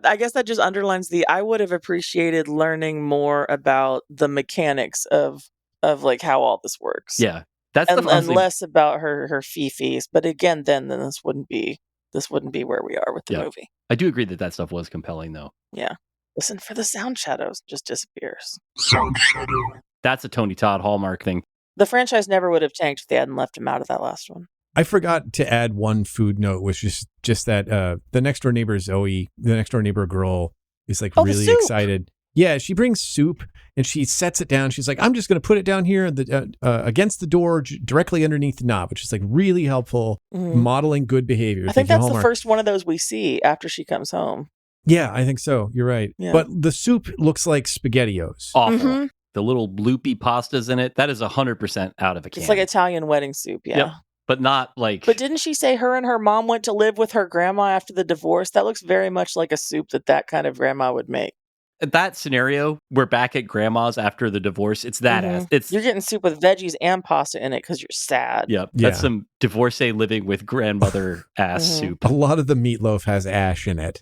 I guess that just underlines I would have appreciated learning more about the mechanics of like how all this works. Yeah. That's and less about her fifis. But again, then this wouldn't be where we are with the movie. I do agree that stuff was compelling, though. Yeah. Listen for the sound shadows. Just disappears. Sound shadow. That's a Tony Todd Hallmark thing. The franchise never would have tanked if they hadn't left him out of that last one. I forgot to add one food note, which is just that the next door neighbor Zoe, the next door neighbor girl, is like really excited. Yeah, she brings soup and she sets it down. She's like, I'm just going to put it down here against the door, directly underneath the knob, which is like really helpful, modeling good behavior. I think that's the first one of those we see after she comes home. Yeah, I think so. You're right. Yeah. But the soup looks like SpaghettiOs. Awful. The little loopy pastas in it, that is 100% out of a can. It's like Italian wedding soup, yeah. Yep. But not like... But didn't she say her and her mom went to live with her grandma after the divorce? That looks very much like a soup that kind of grandma would make. That scenario, we're back at grandma's after the divorce. It's that. You're getting soup with veggies and pasta in it because you're sad. Yep. That's some divorcee living with grandmother ass soup. A lot of the meatloaf has ash in it.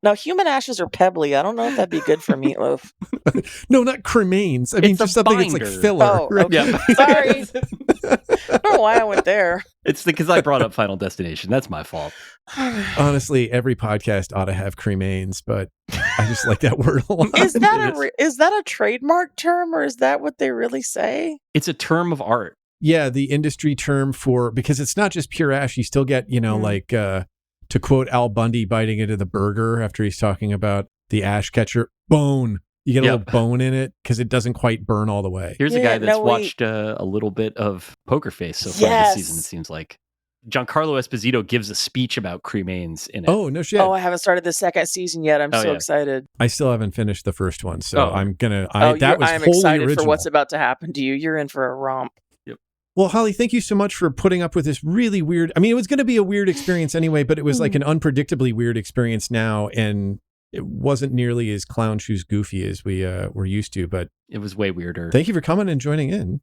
Now, human ashes are pebbly. I don't know if that'd be good for meatloaf. No, not cremains. I mean, It's a just something that's like binder. filler. Oh, right? okay. Yeah. Sorry. I don't know why I went there. It's because I brought up Final Destination. That's my fault. Honestly, every podcast ought to have cremains, but I just like that word a lot. Is that a trademark term, or is that what they really say? It's a term of art. Yeah, the industry term for, because it's not just pure ash. You still get, like, to quote Al Bundy biting into the burger after he's talking about the ash catcher, bone. You get a little bone in it because it doesn't quite burn all the way. Here's a guy that's watched a little bit of Poker Face so far this season, it seems like. Giancarlo Esposito gives a speech about cremains in it. Oh, no shit. Oh, I haven't started the second season yet. I'm so excited. I still haven't finished the first one, so I'm going to... I'm wholly excited original. for what's about to happen to you. You're in for a romp. Well, Holly, thank you so much for putting up with this really weird... I mean, it was going to be a weird experience anyway, but it was like an unpredictably weird experience now, and it wasn't nearly as clown shoes goofy as we were used to, but... It was way weirder. Thank you for coming and joining in.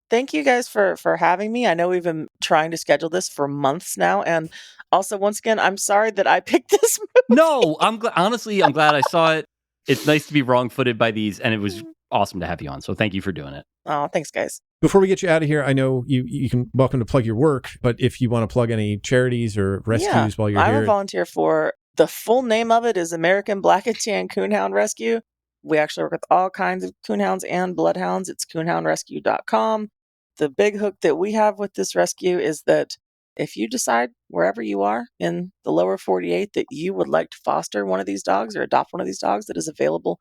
Thank you guys for having me. I know we've been trying to schedule this for months now, and also, once again, I'm sorry that I picked this movie. No, honestly, I'm glad I saw it. It's nice to be wrong-footed by these, and it was awesome to have you on, so thank you for doing it. Oh, thanks, guys. Before we get you out of here, I know you can welcome to plug your work, but if you want to plug any charities or rescues while you're here. I'm a volunteer for, the full name of it is American Black and Tan Coonhound Rescue. We actually work with all kinds of coonhounds and bloodhounds. It's coonhoundrescue.com. The big hook that we have with this rescue is that if you decide wherever you are in the lower 48 that you would like to foster one of these dogs or adopt one of these dogs, that is available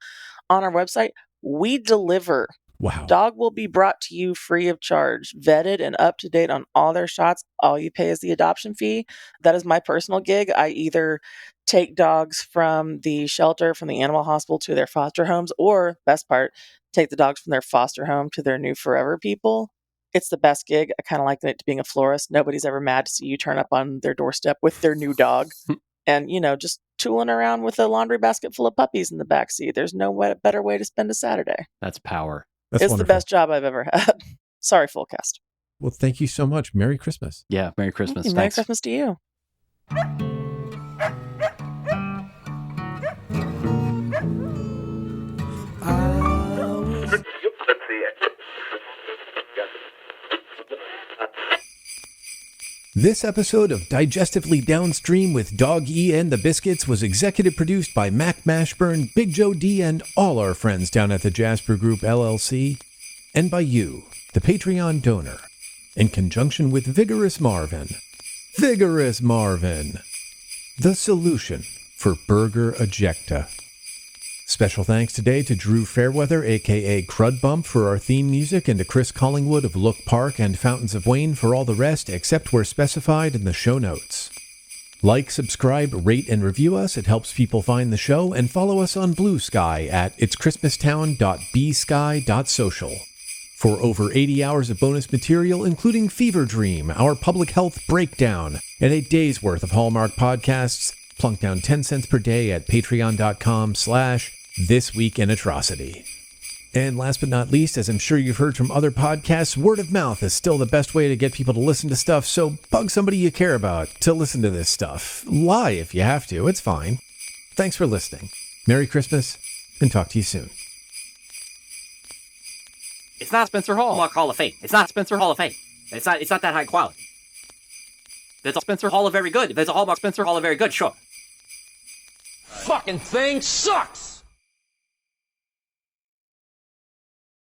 on our website, we deliver. Wow. Dog will be brought to you free of charge, vetted and up to date on all their shots. All you pay is the adoption fee. That is my personal gig. I either take dogs from the shelter, from the animal hospital to their foster homes, or, best part, take the dogs from their foster home to their new forever people. It's the best gig. I kind of like it to being a florist. Nobody's ever mad to see you turn up on their doorstep with their new dog. And, just tooling around with a laundry basket full of puppies in the backseat. There's no better way to spend a Saturday. That's power. That's it's wonderful. the best job I've ever had. Sorry, full cast. Well, thank you so much. Merry Christmas. Yeah, Merry Christmas. Thank you. Merry Christmas to you. This episode of Digestively Downstream with Dog E and the Biscuits was executive produced by Mac Mashburn, Big Joe D, and all our friends down at the Jasper Group LLC, and by you, the Patreon donor, in conjunction with Vigorous Marvin. Vigorous Marvin, the solution for burger ejecta. Special thanks today to Drew Fairweather, a.k.a. Crudbump, for our theme music, and to Chris Collingwood of Look Park and Fountains of Wayne for all the rest, except where specified in the show notes. Like, subscribe, rate, and review us. It helps people find the show, and follow us on Blue Sky at itschristmastown.bsky.social. For over 80 hours of bonus material, including Fever Dream, our public health breakdown, and a day's worth of Hallmark podcasts, plunk down 10 cents per day at patreon.com/This Week in Atrocity. And last but not least, as I'm sure you've heard from other podcasts, word of mouth is still the best way to get people to listen to stuff, so bug somebody you care about to listen to this stuff. Lie if you have to, it's fine. Thanks for listening. Merry Christmas, and talk to you soon. It's not Spencer Hallmark Hall of Fame. It's not Spencer Hall of Fame. It's not that high quality. There's a Spencer Hall of Very Good. If there's a Hallmark Spencer Hall of Very Good, sure. Fucking thing sucks!